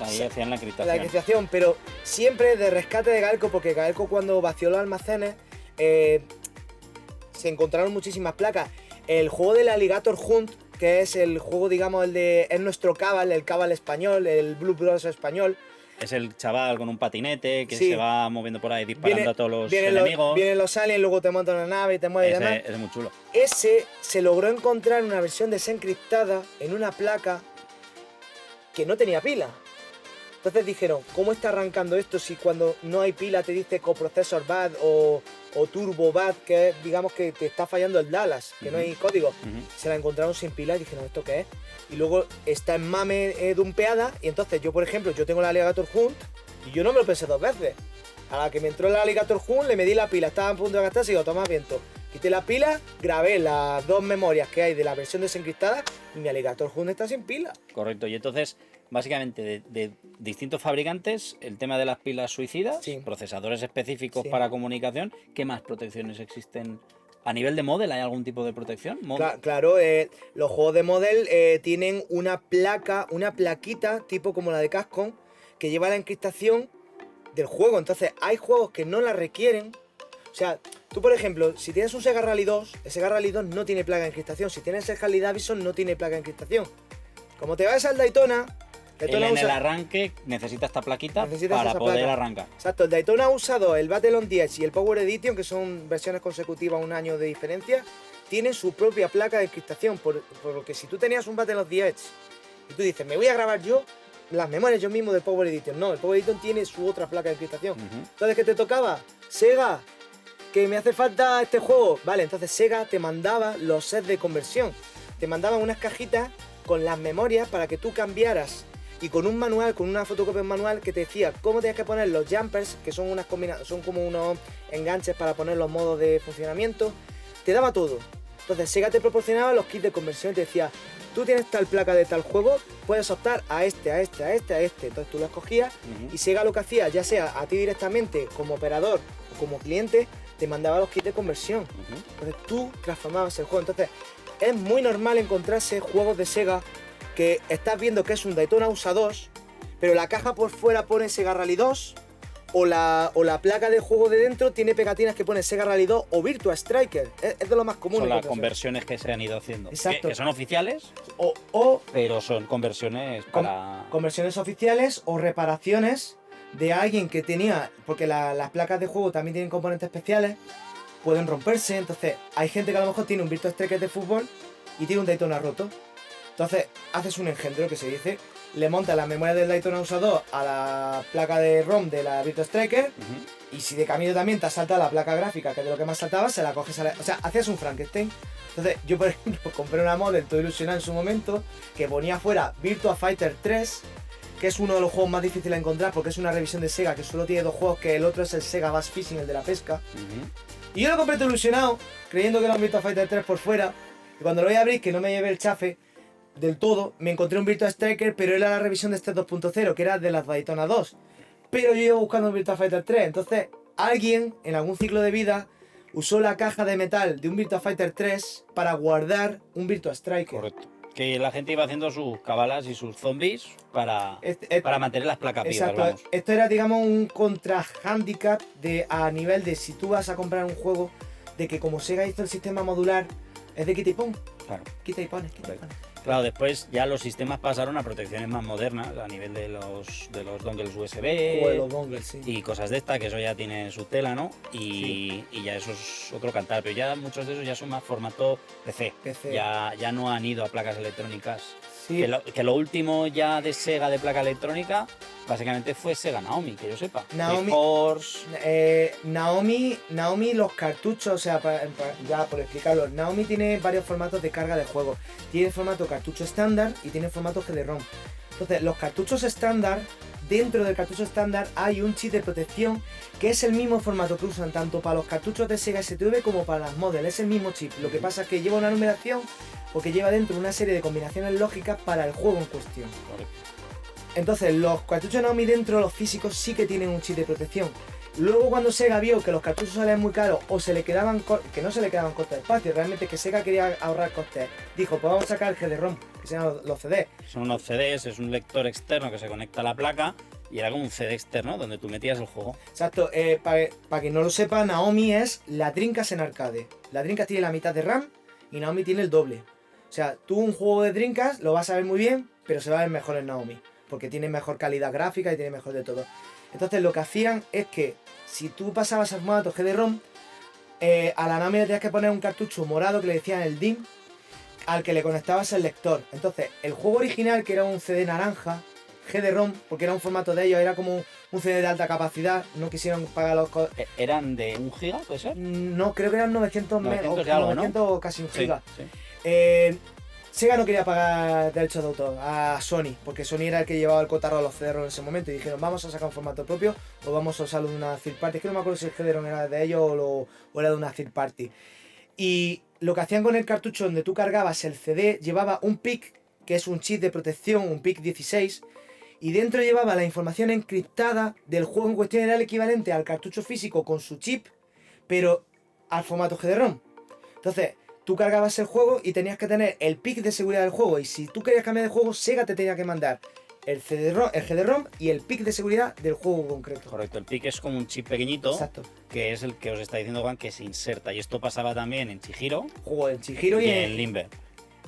ahí hacían la encriptación. La encriptación, pero siempre de rescate de Gaelco, porque Gaelco cuando vació los almacenes, se encontraron muchísimas placas. El juego del Alligator Hunt, que es el juego, digamos, es nuestro Cabal, el Cabal español, el Blue Bros español. Es el chaval con un patinete que Sí. se va moviendo por ahí disparando a todos los vienen enemigos. Vienen los aliens, luego te montan una nave y te mueves y demás. Ese es muy chulo. Ese se logró encontrar una versión desencriptada en una placa que no tenía pila. Entonces dijeron, ¿cómo está arrancando esto si cuando no hay pila te dice coprocessor bad o turbo bad, que digamos que te está fallando el Dallas, que no hay código? Se la encontraron sin pila y dijeron, ¿esto qué es? Y luego está en mame dumpeada, y entonces yo, por ejemplo, yo tengo la Alligator Hunt y yo no me lo pensé 2 veces. A la que me entró la Alligator Hunt le medí la pila, estaba a punto de gastarse y digo, toma viento. Quité la pila, grabé las 2 memorias que hay de la versión desencriptada y mi Alligator Hunt está sin pila. Correcto, y entonces, básicamente, de distintos fabricantes, el tema de las pilas suicidas, Sí. procesadores específicos Sí. para comunicación, ¿qué más protecciones existen? ¿A nivel de model hay algún tipo de protección? Claro, los juegos de Model tienen una plaquita tipo como la de Capcom, que lleva la encriptación del juego. Entonces hay juegos que no la requieren. O sea, tú por ejemplo, si tienes un Sega Rally 2, el Sega Rally 2 no tiene placa de encriptación. Si tienes el Harley Davidson, no tiene placa de encriptación. Como te vayas al Daytona En el arranque necesita esta plaquita para poder arrancar. Exacto, el Daytona ha usado el Battle on the Edge y el Power Edition, que son versiones consecutivas, un año de diferencia, tienen su propia placa de encriptación, por lo que si tú tenías un Battle on the Edge y tú dices, me voy a grabar yo las memorias yo mismo del Power Edition, no, el Power Edition tiene su otra placa de encriptación. Entonces, ¿qué te tocaba? Sega, que me hace falta este juego. Vale, entonces Sega te mandaba los sets de conversión, te mandaban unas cajitas con las memorias para que tú cambiaras y con un manual, con una fotocopia manual que te decía cómo tenías que poner los jumpers, que son son como unos enganches para poner los modos de funcionamiento, te daba todo. Entonces Sega te proporcionaba los kits de conversión y te decía, tú tienes tal placa de tal juego, puedes optar a este, a este, a este, a este. Entonces tú lo escogías y Sega lo que hacía, ya sea a ti directamente como operador o como cliente, te mandaba los kits de conversión. Entonces tú transformabas el juego. Entonces es muy normal encontrarse juegos de Sega que estás viendo que es un Daytona USA 2, pero la caja por fuera pone Sega Rally 2, o la placa de juego de dentro tiene pegatinas que pone Sega Rally 2 o Virtua Striker. Es de lo más común. Son las conversiones que se han ido haciendo. Exacto. Que son oficiales, pero son conversiones para... Conversiones oficiales o reparaciones de alguien que tenía... Porque las placas de juego también tienen componentes especiales, pueden romperse. Entonces hay gente que a lo mejor tiene un Virtua Striker de fútbol y tiene un Daytona roto. Entonces haces un engendro, que se dice, le montas la memoria del Daytona USA 2 a la placa de ROM de la Virtua Striker, y si de camino también te has saltado la placa gráfica, que es de lo que más saltaba, se la coges o sea, hacías un Frankenstein. Entonces yo, por ejemplo, compré una model, todo ilusionado en su momento, que ponía afuera Virtua Fighter 3, que es uno de los juegos más difíciles de encontrar porque es una revisión de Sega que solo tiene dos juegos, que el otro es el Sega Bass Fishing, el de la pesca. Y yo lo compré todo ilusionado, creyendo que era un Virtua Fighter 3 por fuera, y cuando lo voy a abrir, que no me llevé el chafe del todo, me encontré un Virtua Striker, pero era la revisión de este 2.0, que era de las Daytona 2. Pero yo iba buscando un Virtua Fighter 3, entonces alguien en algún ciclo de vida usó la caja de metal de un Virtua Fighter 3 para guardar un Virtua Striker. Correcto. Que la gente iba haciendo sus cabalas y sus zombies para mantener las placas vivas, vamos. Esto era, digamos, un contra-handicap a nivel de si tú vas a comprar un juego, de que como Sega hizo el sistema modular, es de quita y pon. Claro. Quita y pones, quita y pones. Claro, después ya los sistemas pasaron a protecciones más modernas a nivel de los dongles USB o de los dongles, sí. Y cosas de estas, que eso ya tiene su tela, ¿no? Y ya eso es otro cantar, pero ya muchos de esos ya son más formato PC. Ya no han ido a placas electrónicas. Sí. Que lo último ya de Sega de placa electrónica básicamente fue Sega Naomi, que yo sepa. Naomi, los cartuchos, o sea, ya por explicarlo, Naomi tiene varios formatos de carga de juego. Tiene formato cartucho estándar y tiene formato CD-ROM. Entonces, los cartuchos estándar, dentro del cartucho estándar hay un chip de protección que es el mismo formato que usan tanto para los cartuchos de Sega STV como para las Model. Es el mismo chip. Lo que pasa es que lleva una numeración porque lleva dentro una serie de combinaciones lógicas para el juego en cuestión. Entonces, los cartuchos Naomi dentro, los físicos, sí que tienen un chip de protección. Luego, cuando Sega vio que los cartuchos salían muy caros o que no se le quedaban cortos de espacio, realmente que Sega quería ahorrar costes, dijo, pues vamos a sacar el GD-ROM, que se llaman los CDs. Son unos CDs, es un lector externo que se conecta a la placa y era como un CD externo donde tú metías el juego. Exacto, para quien no lo sepa, Naomi es la Dreamcast en arcade. La Dreamcast tiene la mitad de RAM y Naomi tiene el doble. O sea, tú un juego de Dreamcast lo vas a ver muy bien, pero se va a ver mejor en Naomi, porque tiene mejor calidad gráfica y tiene mejor de todo. Entonces lo que hacían es que si tú pasabas al formato GD-ROM, a la Naomi le tenías que poner un cartucho morado que le decían el DIM, al que le conectabas el lector. Entonces el juego original, que era un CD naranja, GD-ROM, porque era un formato de ellos, era como un CD de alta capacidad, no quisieron pagar los... ¿Eran de 1 giga, puede ser? No, creo que eran 900 ¿no? Casi 1 giga. Sí. Sega no quería pagar derechos de autor a Sony, porque Sony era el que llevaba el cotarro a los CD-ROM en ese momento, y dijeron, vamos a sacar un formato propio o vamos a usarlo de una third party. Es que no me acuerdo si el CD-ROM era de ellos o era de una third party. Y lo que hacían con el cartucho donde tú cargabas el CD, llevaba un PIC, que es un chip de protección, un PIC 16, y dentro llevaba la información encriptada del juego en cuestión. Era el equivalente al cartucho físico con su chip, pero al formato GD-ROM. Entonces, tú cargabas el juego y tenías que tener el PIC de seguridad del juego, y si tú querías cambiar de juego, Sega te tenía que mandar el GD-ROM y el PIC de seguridad del juego concreto. Correcto, el PIC es como un chip pequeñito. Exacto. Que es el que os está diciendo Juan, que se inserta, y esto pasaba también en Chihiro. Juego en Chihiro y en Limber.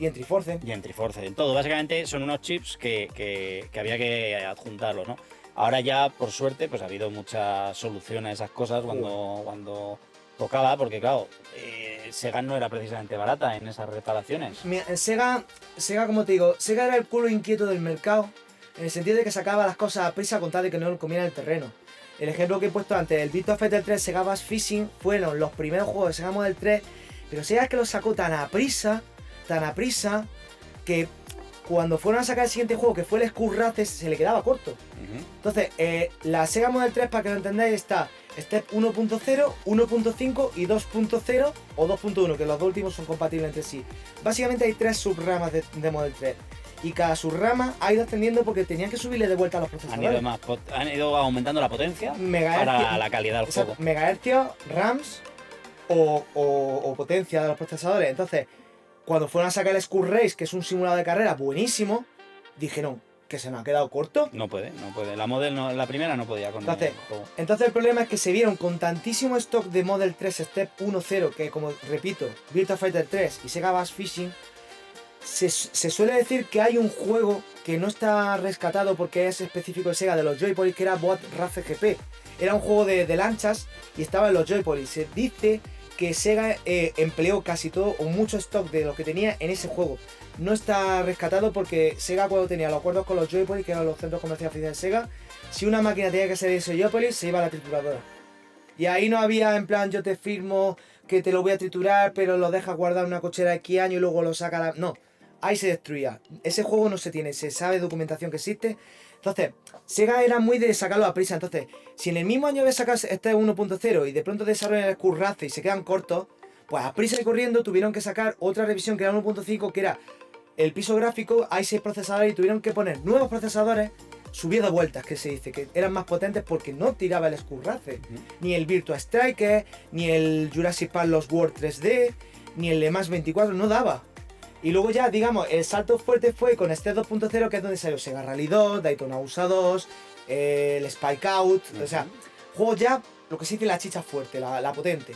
Y en Triforce. Y en Triforce, en todo. Básicamente son unos chips que había que adjuntarlos, ¿no? Ahora ya, por suerte, pues ha habido mucha solución a esas cosas cuando tocaba, porque claro, Sega no era precisamente barata en esas reparaciones. Mira, Sega, como te digo, Sega era el culo inquieto del mercado, en el sentido de que sacaba las cosas a prisa con tal de que no lo comieran el terreno. El ejemplo que he puesto antes, el Virtua Fighter 3 Sega Bass Fishing, fueron los primeros juegos de Sega Model 3, pero Sega es que los sacó tan a prisa, que cuando fueron a sacar el siguiente juego, que fue el Skull Races, se le quedaba corto. Entonces, la Sega Model 3, para que lo entendáis, está Step 1.0, 1.5 y 2.0 o 2.1, que los dos últimos son compatibles entre sí. Básicamente hay 3 subramas de Model 3. Y cada subrama ha ido ascendiendo porque tenían que subirle de vuelta a los procesadores. Han ido aumentando la potencia para la calidad del juego. Megahercios, RAMs o potencia de los procesadores. Entonces, cuando fueron a sacar el Skull Race, que es un simulador de carrera buenísimo, dijeron que se me ha quedado corto. No puede. La Model la primera no podía con el juego. Entonces el problema es que se vieron con tantísimo stock de Model 3 Step 1.0, que como repito, Virtua Fighter 3 y Sega Bass Fishing, se suele decir que hay un juego que no está rescatado porque es específico de Sega, de los Joy-Poly, que era Boat Race GP. Era un juego de lanchas y estaba en los Joy-Poly. Se dice que Sega empleó casi todo o mucho stock de lo que tenía en ese juego. No está rescatado porque Sega, cuando tenía los acuerdos con los Joy-Poly, que eran los centros comerciales oficiales de Sega, si una máquina tenía que ser ese Joy-Poly, se iba a la trituradora. Y ahí no había en plan, yo te firmo que te lo voy a triturar, pero lo dejas guardar en una cochera de X años y luego lo saca No, ahí se destruía. Ese juego no se tiene, se sabe documentación que existe. Entonces, Sega era muy de sacarlo a prisa. Entonces, si en el mismo año de sacar este 1.0 y de pronto desarrollan el Skull Race y se quedan cortos, pues a prisa y corriendo tuvieron que sacar otra revisión que era 1.5, que era el piso gráfico. Hay 6 procesadores y tuvieron que poner nuevos procesadores subiendo vueltas, que se dice, que eran más potentes porque no tiraba el Skull Race. Ni el Virtua Striker, ni el Jurassic Park Lost World 3D, ni el Le Mans 24, no daba. Y luego ya, digamos, el salto fuerte fue con este 2.0, que es donde salió Sega Rally 2, Daytona USA 2, el Spike Out, o sea, juegos ya, lo que se dice la chicha fuerte, la potente.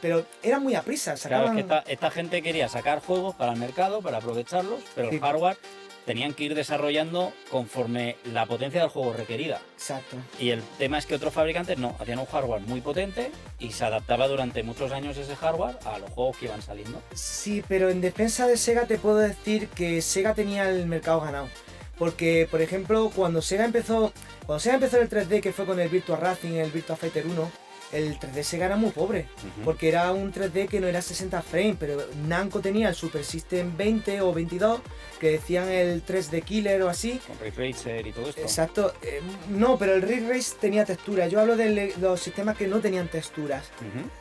Pero era muy a prisa, sacaban... Claro, es que esta gente quería sacar juegos para el mercado, para aprovecharlos, pero el hardware tenían que ir desarrollando conforme la potencia del juego requerida. Exacto. Y el tema es que otros fabricantes no, hacían un hardware muy potente y se adaptaba durante muchos años ese hardware a los juegos que iban saliendo. Sí, pero en defensa de Sega te puedo decir que Sega tenía el mercado ganado. Porque, por ejemplo, cuando Sega empezó el 3D, que fue con el Virtua Racing, el Virtua Fighter 1, el 3D Sega era muy pobre, porque era un 3D que no era 60 frames, pero Namco tenía el Super System 20 o 22, que decían el 3D Killer o así. Con Ray Tracer y todo esto. Exacto. No, pero el Ray Trace tenía textura. Yo hablo de los sistemas que no tenían texturas.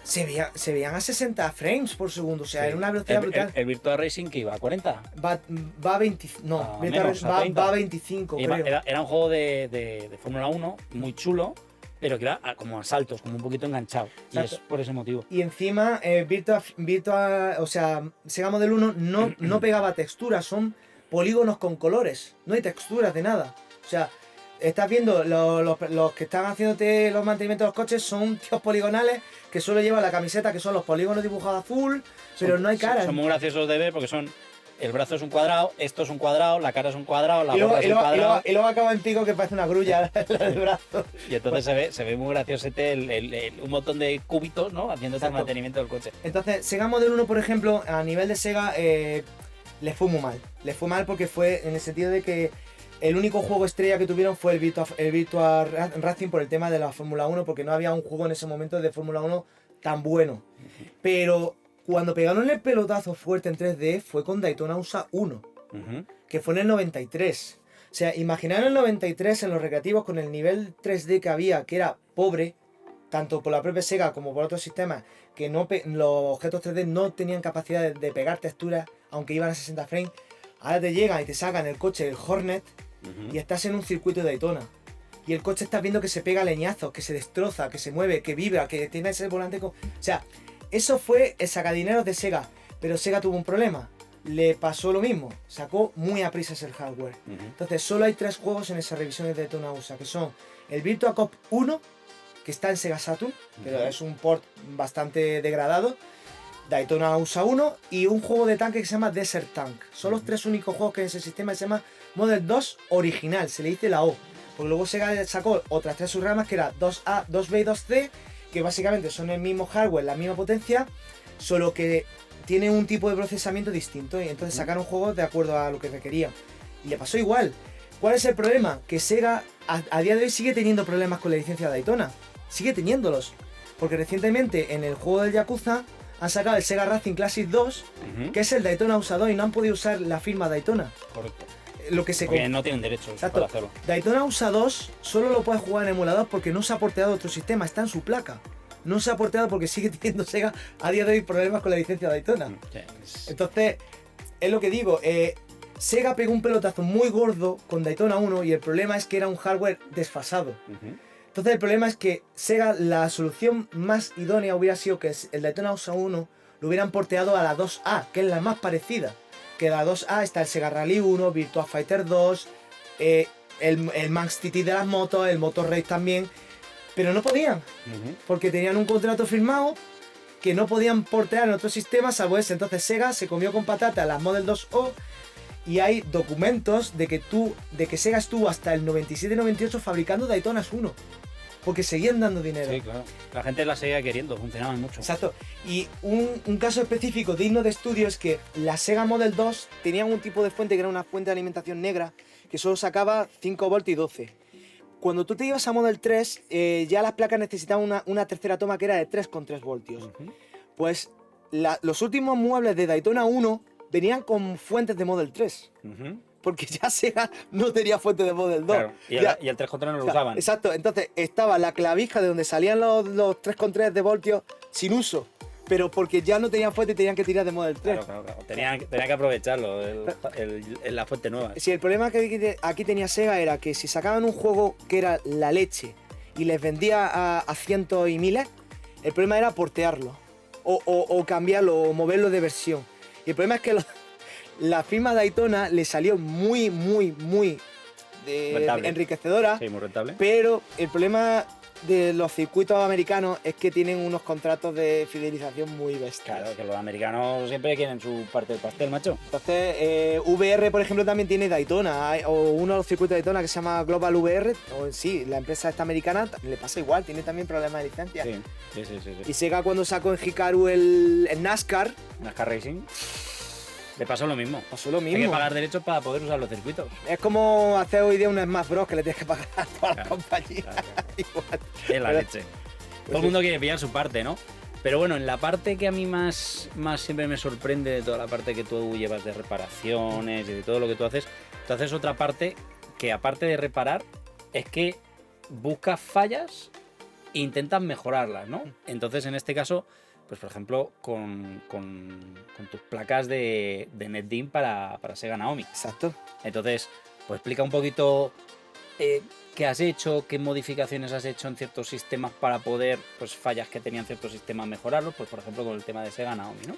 Se veían a 60 frames por segundo, o sea, era una velocidad brutal. El Virtua Racing que iba a 40. Va a 20, no, va a 25, creo. Era un juego de Fórmula 1 muy chulo, pero que era como a saltos, como un poquito enganchado. Exacto. Y es por ese motivo. Y encima, o sea, Sega Model 1 no pegaba texturas, son polígonos con colores. No hay texturas de nada. O sea, estás viendo los que están haciéndote los mantenimientos de los coches son tíos poligonales que solo llevan la camiseta, que son los polígonos dibujados azul, pero no hay cara. Son muy graciosos de ver porque son... El brazo es un cuadrado, esto es un cuadrado, la cara es un cuadrado, la boca es un cuadrado. Y luego acaba en pico que parece una grulla el brazo. Y entonces se ve muy gracioso un montón de cubitos, ¿no? Haciendo ese mantenimiento del coche. Entonces, Sega Model 1, por ejemplo, a nivel de Sega, le fue muy mal. Le fue mal porque fue en el sentido de que el único juego estrella que tuvieron fue el Virtua Racing por el tema de la Fórmula 1, porque no había un juego en ese momento de Fórmula 1 tan bueno. Pero... cuando pegaron el pelotazo fuerte en 3D fue con Daytona USA 1, que fue en el 93. O sea, imaginaron el 93 en los recreativos con el nivel 3D que había, que era pobre, tanto por la propia Sega como por otros sistemas, que los objetos 3D no tenían capacidad de pegar texturas, aunque iban a 60 frames. Ahora te llegan y te sacan el coche del Hornet y estás en un circuito de Daytona. Y el coche estás viendo que se pega leñazos, que se destroza, que se mueve, que vibra, que tiene ese volante con... O sea... eso fue el sacadineros de Sega, pero Sega tuvo un problema. Le pasó lo mismo, sacó muy a prisas el hardware. Entonces solo hay 3 juegos en esas revisiones de Daytona USA, que son el Virtua Cop 1, que está en Sega Saturn, pero es un port bastante degradado. Daytona USA 1 y un juego de tanque que se llama Desert Tank. Son los tres únicos juegos que en ese sistema se llama Model 2 original, se le dice la O. Porque luego Sega sacó otras tres subramas que era 2A, 2B y 2C, que básicamente son el mismo hardware, la misma potencia, solo que tiene un tipo de procesamiento distinto y entonces sacaron juegos de acuerdo a lo que requerían. Y le pasó igual. ¿Cuál es el problema? Que Sega a día de hoy sigue teniendo problemas con la licencia de Daytona. Sigue teniéndolos. Porque recientemente en el juego del Yakuza han sacado el Sega Racing Classic 2, que es el Daytona USA 2 y no han podido usar la firma Daytona. Correcto. Lo que se Porque no tienen derechos para hacerlo. Daytona USA 2 solo lo puedes jugar en emulador porque no se ha porteado a otro sistema, está en su placa. No se ha porteado porque sigue teniendo Sega a día de hoy problemas con la licencia de Daytona. Entonces, es lo que digo, Sega pegó un pelotazo muy gordo con Daytona 1 y el problema es que era un hardware desfasado. Entonces el problema es que Sega, la solución más idónea hubiera sido que el Daytona USA 1 lo hubieran porteado a la 2A, que es la más parecida. Que la 2A está el Sega Rally 1, Virtua Fighter 2, el Max TT de las motos, el Motor Race también. Pero no podían, porque tenían un contrato firmado que no podían portear en otros sistemas salvo ese. Entonces Sega se comió con patata las Model 2O y hay documentos de que Sega estuvo hasta el 97-98 fabricando Daytonas 1. Porque seguían dando dinero. Sí, claro. La gente la seguía queriendo, funcionaban mucho. Exacto. Y un caso específico digno de estudio es que la Sega Model 2 tenían un tipo de fuente que era una fuente de alimentación negra que solo sacaba 5 voltios y 12. Cuando tú te ibas a Model 3, ya las placas necesitaban una tercera toma que era de 3,3 voltios. Pues los últimos muebles de Daytona 1 venían con fuentes de Model 3. Porque ya Sega no tenía fuente de Model 2. Claro, y el 3,3 no lo usaban. Exacto, entonces estaba la clavija de donde salían los 3,3 de voltios sin uso. Pero porque ya no tenían fuente y tenían que tirar de Model 3. Claro. Tenían que aprovecharlo, la fuente nueva. Sí, el problema que aquí tenía Sega era que si sacaban un juego que era la leche y les vendía a cientos y miles, el problema era portearlo. O cambiarlo, o moverlo de versión. Y el problema es que la firma Daytona le salió muy enriquecedora. Sí, muy rentable. Pero el problema de los circuitos americanos es que tienen unos contratos de fidelización muy bestias. Claro, que los americanos siempre quieren su parte del pastel, macho. Entonces, VR, por ejemplo, también tiene Daytona, o uno de los circuitos de Daytona que se llama Global VR, o sí, la empresa esta americana le pasa igual, tiene también problemas de licencia. Sí. Y Sega cuando sacó en Hikaru el NASCAR Racing, le pasó lo mismo. Hay que pagar derechos para poder usar los circuitos. Es como hacer hoy día un Smash Bros. Que le tienes que pagar a todas las compañías. Igual. Es la leche. Todo el mundo quiere pillar su parte, ¿no? Pero bueno, en la parte que a mí más siempre me sorprende de toda la parte que tú llevas de reparaciones y de todo lo que tú haces otra parte que aparte de reparar es que buscas fallas e intentas mejorarlas, ¿no? Entonces, en este caso, pues por ejemplo, con tus placas de NetDean para Sega Naomi. Exacto. Entonces, pues explica un poquito qué has hecho, qué modificaciones has hecho en ciertos sistemas para poder, pues fallas que tenían ciertos sistemas, mejorarlos, pues por ejemplo con el tema de Sega Naomi, ¿no?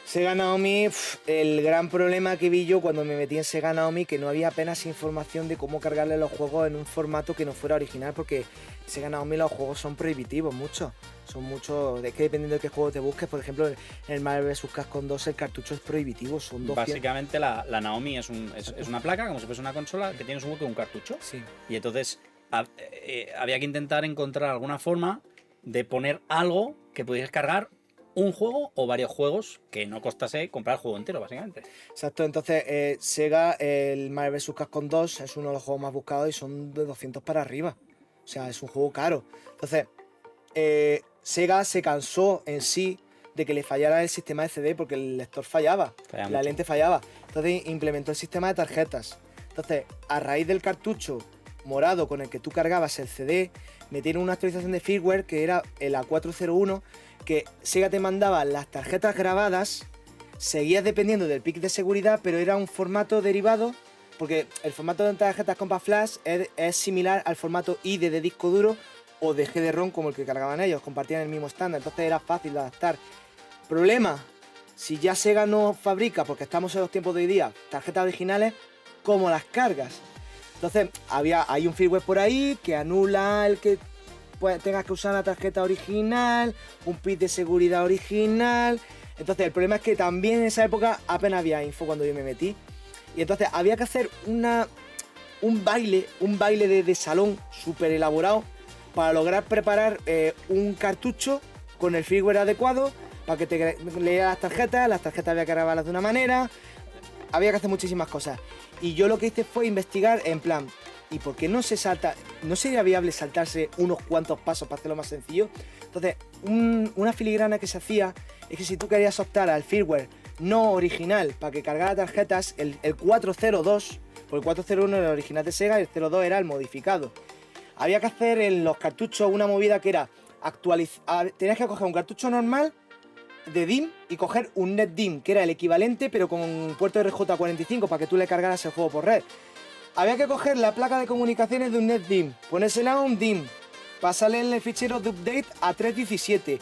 Sega Naomi, el gran problema que vi yo cuando me metí en Sega Naomi, que no había apenas información de cómo cargarle los juegos en un formato que no fuera original, porque Sega Naomi los juegos son prohibitivos, muchos. Son muchos, es que dependiendo de qué juego te busques, por ejemplo, en el Marvel vs. Capcom 2 el cartucho es prohibitivo, son 200. Básicamente la Naomi es una placa, como si fuese una consola, que tiene su hueco y un cartucho. Sí. Y entonces había que intentar encontrar alguna forma de poner algo que pudieras cargar un juego o varios juegos que no costase comprar el juego entero, básicamente. Exacto, entonces Sega, el Marvel vs. Capcom 2 es uno de los juegos más buscados y son de 200 para arriba. O sea, es un juego caro. Entonces, Sega se cansó en sí de que le fallara el sistema de CD porque el lector fallaba, la lente fallaba. Entonces implementó el sistema de tarjetas. Entonces, a raíz del cartucho morado con el que tú cargabas el CD, metieron una actualización de firmware que era el A401, que Sega te mandaba las tarjetas grabadas, seguías dependiendo del PIC de seguridad, pero era un formato derivado, porque el formato de tarjetas Compact Flash es similar al formato ID de disco duro o de GD-ROM como el que cargaban ellos, compartían el mismo estándar, entonces era fácil de adaptar. Problema, si ya Sega no fabrica, porque estamos en los tiempos de hoy día, tarjetas originales, ¿cómo las cargas? Entonces hay un firmware por ahí que anula el que tengas que usar una tarjeta original, un PIC de seguridad original. Entonces el problema es que también en esa época apenas había info cuando yo me metí. Y entonces había que hacer un baile de salón súper elaborado para lograr preparar un cartucho con el firmware adecuado para que te lea las tarjetas había que grabarlas de una manera, había que hacer muchísimas cosas. Y yo lo que hice fue investigar en plan, ¿y por qué no sería viable saltarse unos cuantos pasos para hacerlo más sencillo? Entonces, una filigrana que se hacía es que si tú querías optar al firmware no original para que cargara tarjetas, el 402, porque el 401 era el original de Sega y el 02 era el modificado. Había que hacer en los cartuchos una movida que era tenías que coger un cartucho normal de DIMM y coger un NetDIMM, que era el equivalente pero con un puerto RJ45 para que tú le cargaras el juego por red. Había que coger la placa de comunicaciones de un NetDIMM, ponérsela a un DIMM, pasarle el fichero de update a 3.17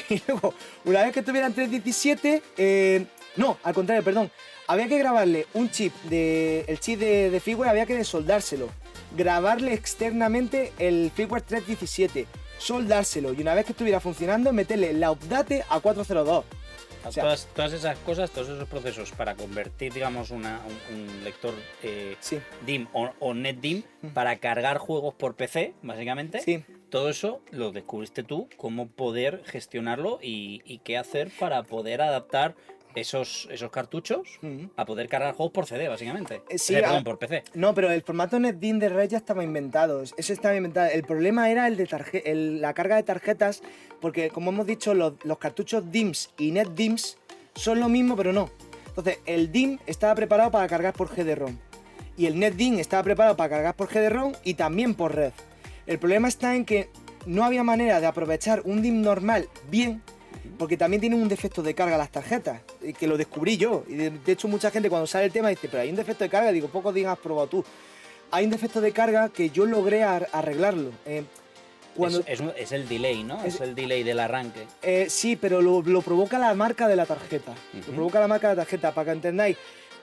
y luego, una vez que tuvieran 3.17, no, al contrario, perdón, había que grabarle un chip el chip de firmware, había que desoldárselo, grabarle externamente el firmware 3.17, soldárselo y una vez que estuviera funcionando meterle la update a 402. O sea, todas esas cosas, todos esos procesos para convertir, digamos, un lector sí. DIMM o NetDIMM para cargar juegos por PC, básicamente. Sí. Todo eso lo descubriste tú, cómo poder gestionarlo y qué hacer para poder adaptar esos cartuchos a poder cargar juegos por CD, básicamente. Sí, Perdón, por PC. No, pero el formato NetDIMM de Red ya estaba inventado. Eso estaba inventado. El problema era la carga de tarjetas, porque como hemos dicho, los cartuchos DIMMs y NetDIMMs son lo mismo, pero no. Entonces, el DIMM estaba preparado para cargar por GD-ROM. Y el NetDIMM estaba preparado para cargar por GD-ROM y también por red. El problema está en que no había manera de aprovechar un DIMM normal bien, porque también tienen un defecto de carga las tarjetas, que lo descubrí yo. Y de hecho mucha gente cuando sale el tema dice, pero hay un defecto de carga, digo, pocos días has probado tú. Hay un defecto de carga que yo logré arreglarlo. Es el delay, ¿no? Es el delay del arranque. Sí, pero lo provoca la marca de la tarjeta. Lo provoca la marca de la tarjeta, para que entendáis.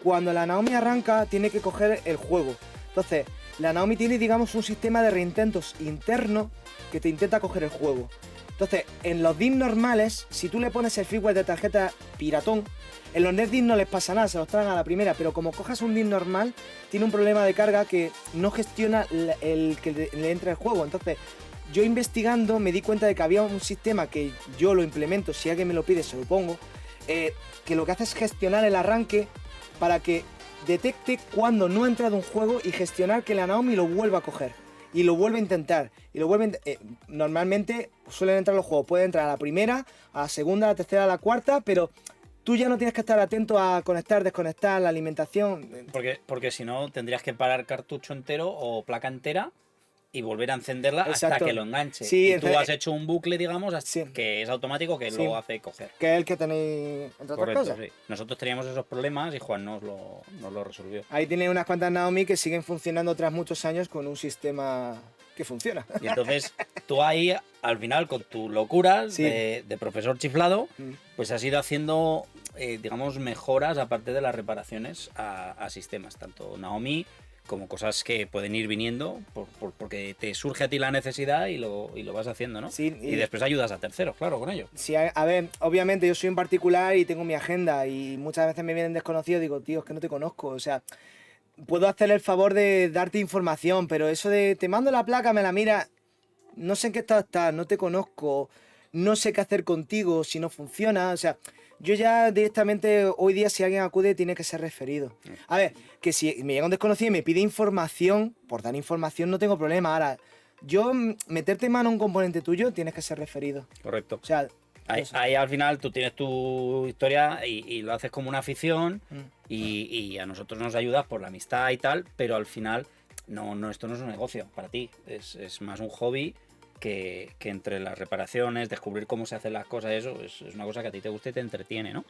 Cuando la Naomi arranca, tiene que coger el juego. Entonces, la Naomi tiene, digamos, un sistema de reintentos interno que te intenta coger el juego. Entonces, en los DIMM normales, si tú le pones el firmware de tarjeta piratón, en los NetDIMM no les pasa nada, se los traen a la primera, pero como cojas un DIMM normal, tiene un problema de carga que no gestiona el que le entra el juego. Entonces, yo investigando me di cuenta de que había un sistema que yo lo implemento, si alguien me lo pide se lo pongo, que lo que hace es gestionar el arranque para que detecte cuando no ha entrado un juego y gestionar que la Naomi lo vuelva a coger. Y lo vuelve a intentar. Normalmente suelen entrar los juegos. Puede entrar a la primera, a la segunda, a la tercera, a la cuarta, pero tú ya no tienes que estar atento a conectar, desconectar, la alimentación. Porque si no tendrías que parar cartucho entero o placa entera y volver a encenderla. Exacto. Hasta que lo enganche. Sí, y tú has hecho un bucle, digamos, sí, que es automático, que lo hace coger. Que es el que tenéis, entre Correcto, otras cosas. Sí. Nosotros teníamos esos problemas y Juan nos lo resolvió. Ahí tiene unas cuantas Naomi que siguen funcionando tras muchos años con un sistema que funciona. Y entonces tú ahí, al final, con tu locura de profesor chiflado, pues has ido haciendo, digamos, mejoras aparte de las reparaciones a sistemas, tanto Naomi como cosas que pueden ir viniendo porque te surge a ti la necesidad y lo vas haciendo, ¿no? Sí, y después ayudas a terceros, claro, con ello. Sí, a ver, obviamente yo soy un particular y tengo mi agenda y muchas veces me vienen desconocidos y digo, tío, es que no te conozco, o sea, puedo hacerle el favor de darte información, pero eso de te mando la placa, me la mira, no sé en qué estado estás, no te conozco, no sé qué hacer contigo si no funciona, o sea, yo ya directamente hoy día si alguien acude tiene que ser referido. A ver, que si me llega un desconocido y me pide información, por dar información no tengo problema. Ahora, yo meterte mano a un componente tuyo tienes que ser referido. Correcto. O sea, ahí al final tú tienes tu historia y lo haces como una afición y a nosotros nos ayudas por la amistad y tal, pero al final esto no es un negocio para ti, es más un hobby que entre las reparaciones, descubrir cómo se hacen las cosas, eso es una cosa que a ti te gusta y te entretiene, ¿no?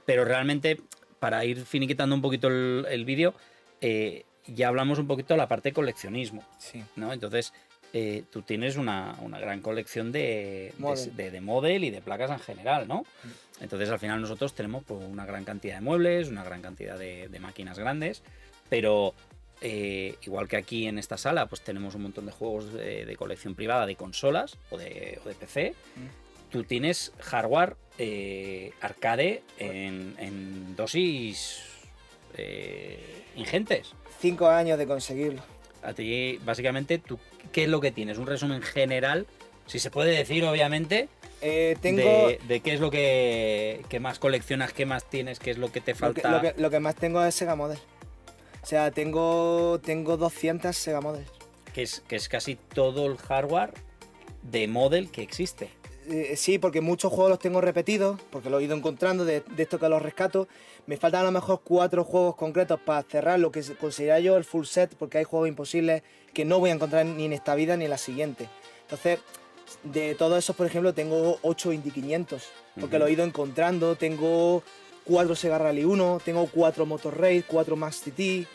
Pero realmente, para ir finiquitando un poquito el vídeo, ya hablamos un poquito de la parte de coleccionismo, ¿no? Entonces, tú tienes una gran colección de model y de placas en general, ¿no? Entonces, al final nosotros tenemos pues, una gran cantidad de muebles, una gran cantidad de máquinas grandes, pero igual que aquí en esta sala, pues tenemos un montón de juegos de colección privada de consolas o de PC. Tú tienes hardware arcade en dosis ingentes. 5 años de conseguirlo. A ti, básicamente, ¿qué es lo que tienes? Un resumen general, si se puede decir, obviamente, Tengo... de qué es lo que más coleccionas, qué más tienes, qué es lo que te falta. Lo que más tengo es Sega Model. O sea, tengo 200 Sega Model. Que es casi todo el hardware de Model que existe. Sí, porque muchos juegos los tengo repetidos, porque los he ido encontrando de esto que los rescato. Me faltan a lo mejor 4 juegos concretos para cerrar lo que consideraría yo el full set, porque hay juegos imposibles que no voy a encontrar ni en esta vida ni en la siguiente. Entonces, de todos esos, por ejemplo, tengo 8 Indy 500, porque los he ido encontrando. Tengo 4 Sega Rally 1, tengo 4 Motor Raid, 4 Max TT,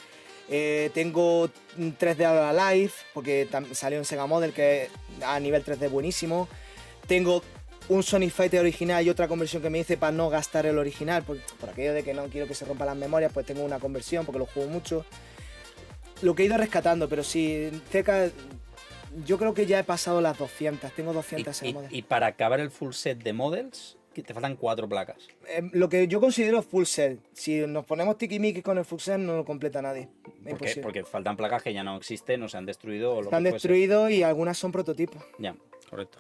tengo 3 de Alive, porque salió en Sega Model, que es a nivel 3D buenísimo. Tengo un Sonic Fighter original y otra conversión que me hice para no gastar el original, por aquello de que no quiero que se rompan las memorias, pues tengo una conversión porque lo juego mucho. Lo que he ido rescatando, pero sí, cerca... Yo creo que ya he pasado las 200, tengo 200 Sega Model. Y para acabar el full set de Models, que te faltan 4 placas. Lo que yo considero full set. Si nos ponemos tiquimiqui con el full set, no lo completa nadie. Porque faltan placas que ya no existen, o se han destruido o lo Se han que destruido y algunas son prototipos. Ya, correcto.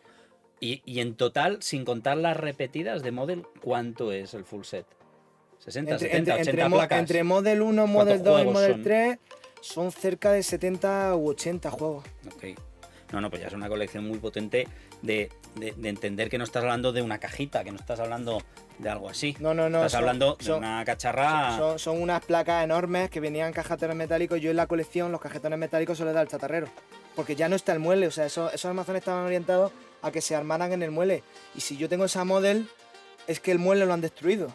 Y en total, sin contar las repetidas de Model, ¿cuánto es el full set? 60, 70, 80 placas. Entre Model 1, Model 2 y Model son? 3 son cerca de 70 u 80 juegos. Ok. No, pues ya es una colección muy potente de entender que no estás hablando de una cajita, que no estás hablando de algo así. No. Estás hablando de una cacharra. Son unas placas enormes que venían en cajetones metálicos. Yo en la colección los cajetones metálicos se los da al chatarrero. Porque ya no está el mueble, o sea, esos almacenes estaban orientados a que se armaran en el mueble. Y si yo tengo esa Model, es que el mueble lo han destruido.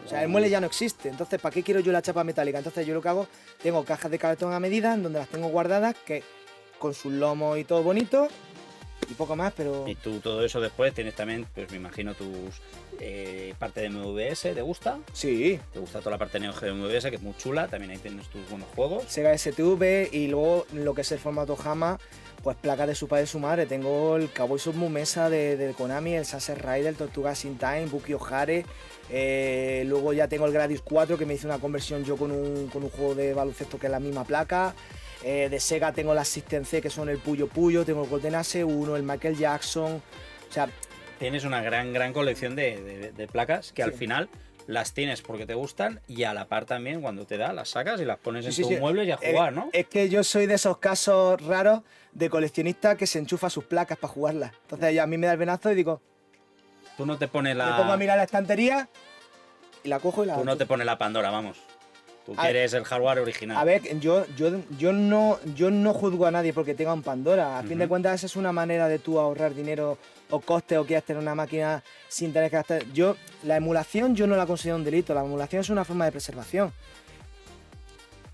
O sea, el mueble ya no existe. Entonces, ¿para qué quiero yo la chapa metálica? Entonces, yo lo que hago, tengo cajas de cartón a medida, en donde las tengo guardadas, que con sus lomos y todo bonito, y poco más, pero... Y tú todo eso después tienes también, pues me imagino, tus parte de MVS, ¿te gusta? Sí. ¿Te gusta toda la parte de Neo Geo MVS, que es muy chula? También ahí tienes tus buenos juegos. Sega STV y luego lo que es el formato JAMA, pues placas de su padre y su madre. Tengo el Cowboy Submu Mesa de Konami, el Sunset Rider, el Tortugas in Time, Buki O'Hare. Luego ya tengo el Gradius 4, que me hice una conversión yo con un juego de baloncesto que es la misma placa. De Sega tengo las System C, que son el Puyo Puyo, tengo el Golden Ace 1, el Michael Jackson. O sea, tienes una gran colección de placas que sí, al final las tienes porque te gustan y a la par también cuando te da las sacas y las pones en tus muebles y a jugar, ¿no? Es que yo soy de esos casos raros de coleccionista que se enchufa sus placas para jugarlas. Entonces ya a mí me da el venazo y digo... Tú no te pones la... Me pongo a mirar la estantería y la cojo y la... Tú no te pones la Pandora, vamos. Tú quieres el hardware original. A ver, yo no juzgo a nadie porque tenga un Pandora. A fin de cuentas, esa es una manera de tú ahorrar dinero o costes o quieras tener una máquina sin tener que gastar. La emulación yo no la considero un delito. La emulación es una forma de preservación.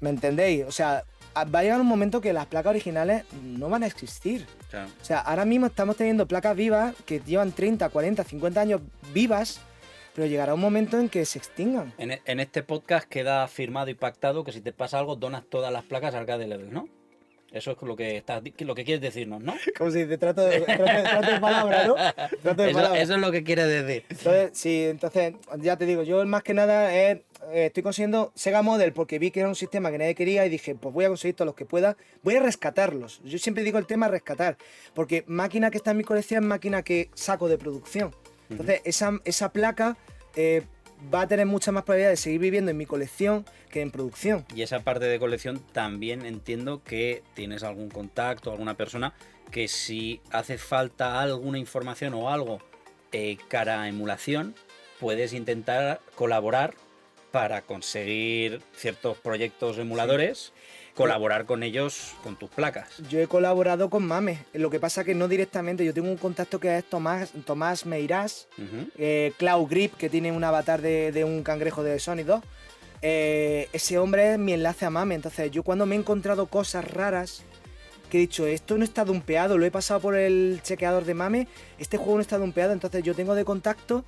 ¿Me entendéis? O sea, va a llegar un momento que las placas originales no van a existir. Claro. O sea, ahora mismo estamos teniendo placas vivas que llevan 30, 40, 50 años vivas, pero llegará un momento en que se extingan. En este podcast queda firmado y pactado que si te pasa algo, donas todas las placas al Arcade Level, ¿no? Eso es lo que quieres decirnos, ¿no? Como si te trato de palabra, ¿no? Eso es lo que quieres decir. Entonces, ya te digo, yo más que nada estoy consiguiendo Sega Model porque vi que era un sistema que nadie quería y dije, pues voy a conseguir todos los que pueda, voy a rescatarlos. Yo siempre digo el tema rescatar, porque máquina que está en mi colección es máquina que saco de producción. Entonces, esa placa va a tener mucha más probabilidad de seguir viviendo en mi colección que en producción. Y esa parte de colección también entiendo que tienes algún contacto, alguna persona que si hace falta alguna información o algo cara a emulación, puedes intentar colaborar para conseguir ciertos proyectos emuladores, colaborar con ellos, con tus placas. Yo he colaborado con Mame, lo que pasa que no directamente. Yo tengo un contacto que es Tomás Meirás, Cloud Grip, que tiene un avatar de un cangrejo de Sonic 2. Ese hombre es mi enlace a Mame. Entonces yo cuando me he encontrado cosas raras, que he dicho, esto no está dumpeado, lo he pasado por el chequeador de Mame, este juego no está dumpeado, entonces yo tengo de contacto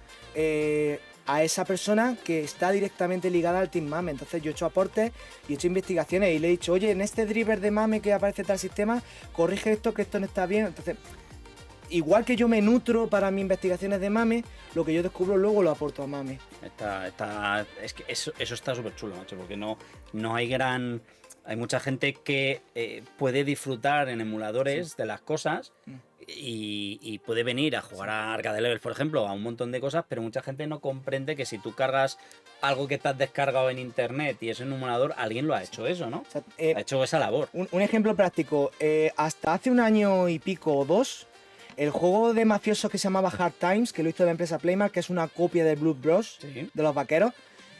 a esa persona que está directamente ligada al Team Mame. Entonces yo he hecho aportes y he hecho investigaciones y le he dicho, oye, en este driver de Mame que aparece tal sistema, corrige esto, que esto no está bien. Entonces igual que yo me nutro para mis investigaciones de Mame, lo que yo descubro luego lo aporto a Mame. Es que eso está súper chulo, macho, porque no hay gran... Hay mucha gente que puede disfrutar en emuladores de las cosas y puede venir a jugar a Arcade Level, por ejemplo, a un montón de cosas, pero mucha gente no comprende que si tú cargas algo que estás descargado en internet y es en un emulador, alguien lo ha hecho eso, ¿no? O sea, Ha hecho esa labor. Un ejemplo práctico, hasta hace un año y pico o dos, el juego de mafiosos que se llamaba Hard Times, que lo hizo la empresa Playmark, que es una copia de Blood Bros, Sí. de los vaqueros,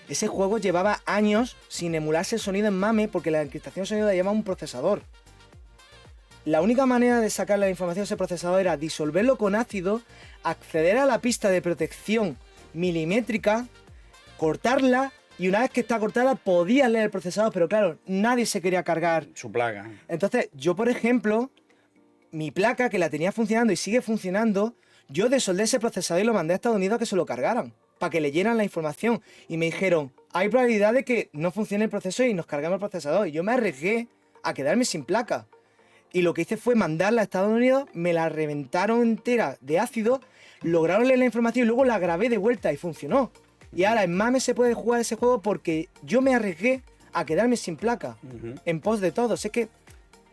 ese juego llevaba años sin emularse el sonido en Mame porque la encriptación de sonido la lleva un procesador. La única manera de sacar la información de ese procesador era disolverlo con ácido, acceder a la pista de protección milimétrica, cortarla y una vez que está cortada podías leer el procesador, pero claro, nadie se quería cargar. Su placa. Entonces, yo por ejemplo, mi placa que la tenía funcionando y sigue funcionando, yo desoldé ese procesador y lo mandé a Estados Unidos a que se lo cargaran, para que leyeran la información. Y me dijeron, hay probabilidad de que no funcione el proceso y nos cargamos el procesador. Y yo me arriesgué a quedarme sin placa. Y lo que hice fue mandarla a Estados Unidos, me la reventaron entera de ácido, lograron leer la información y luego la grabé de vuelta y funcionó. Y ahora en Mame se puede jugar ese juego porque yo me arriesgué a quedarme sin placa, en pos de todos. Es que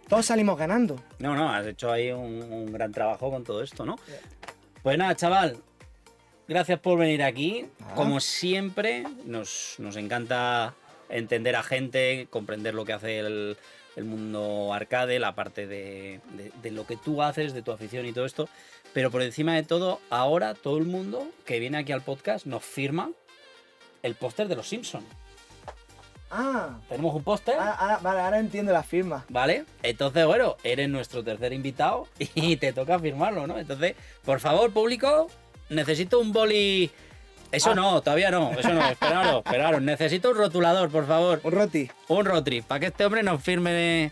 todos salimos ganando. No, has hecho ahí un gran trabajo con todo esto, ¿no? Pues nada, chaval, gracias por venir aquí. Como siempre, nos encanta entender a gente, comprender lo que hace el mundo arcade, la parte de lo que tú haces, de tu afición y todo esto. Pero por encima de todo, ahora todo el mundo que viene aquí al podcast nos firma el póster de los Simpsons. Tenemos un póster. Vale, ahora entiendo la firma. ¿Vale? Entonces, bueno, eres nuestro tercer invitado y te toca firmarlo, ¿no? Entonces, por favor, público, necesito un boli... Eso no, todavía no, esperaros. Necesito un rotulador, por favor. Un roti. Un rotri, para que este hombre nos firme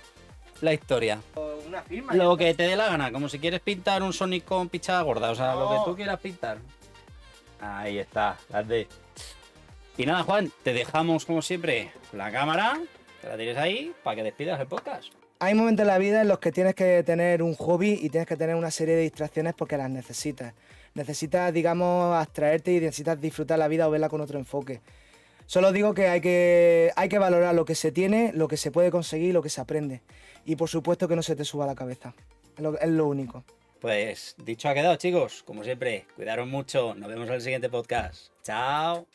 la historia. Una firma. Lo que te dé la gana, como si quieres pintar un Sonic con pichada gorda, o sea, lo que tú quieras pintar. Ahí está, grande. Y nada, Juan, te dejamos como siempre la cámara, que la tienes ahí, para que despidas el podcast. Hay momentos en la vida en los que tienes que tener un hobby y tienes que tener una serie de distracciones porque las necesitas. Necesitas, digamos, abstraerte y necesitas disfrutar la vida o verla con otro enfoque. Solo digo que hay que valorar lo que se tiene, lo que se puede conseguir, lo que se aprende. Y por supuesto que no se te suba a la cabeza. Es lo único. Pues dicho ha quedado, chicos. Como siempre, cuidaros mucho. Nos vemos en el siguiente podcast. Chao.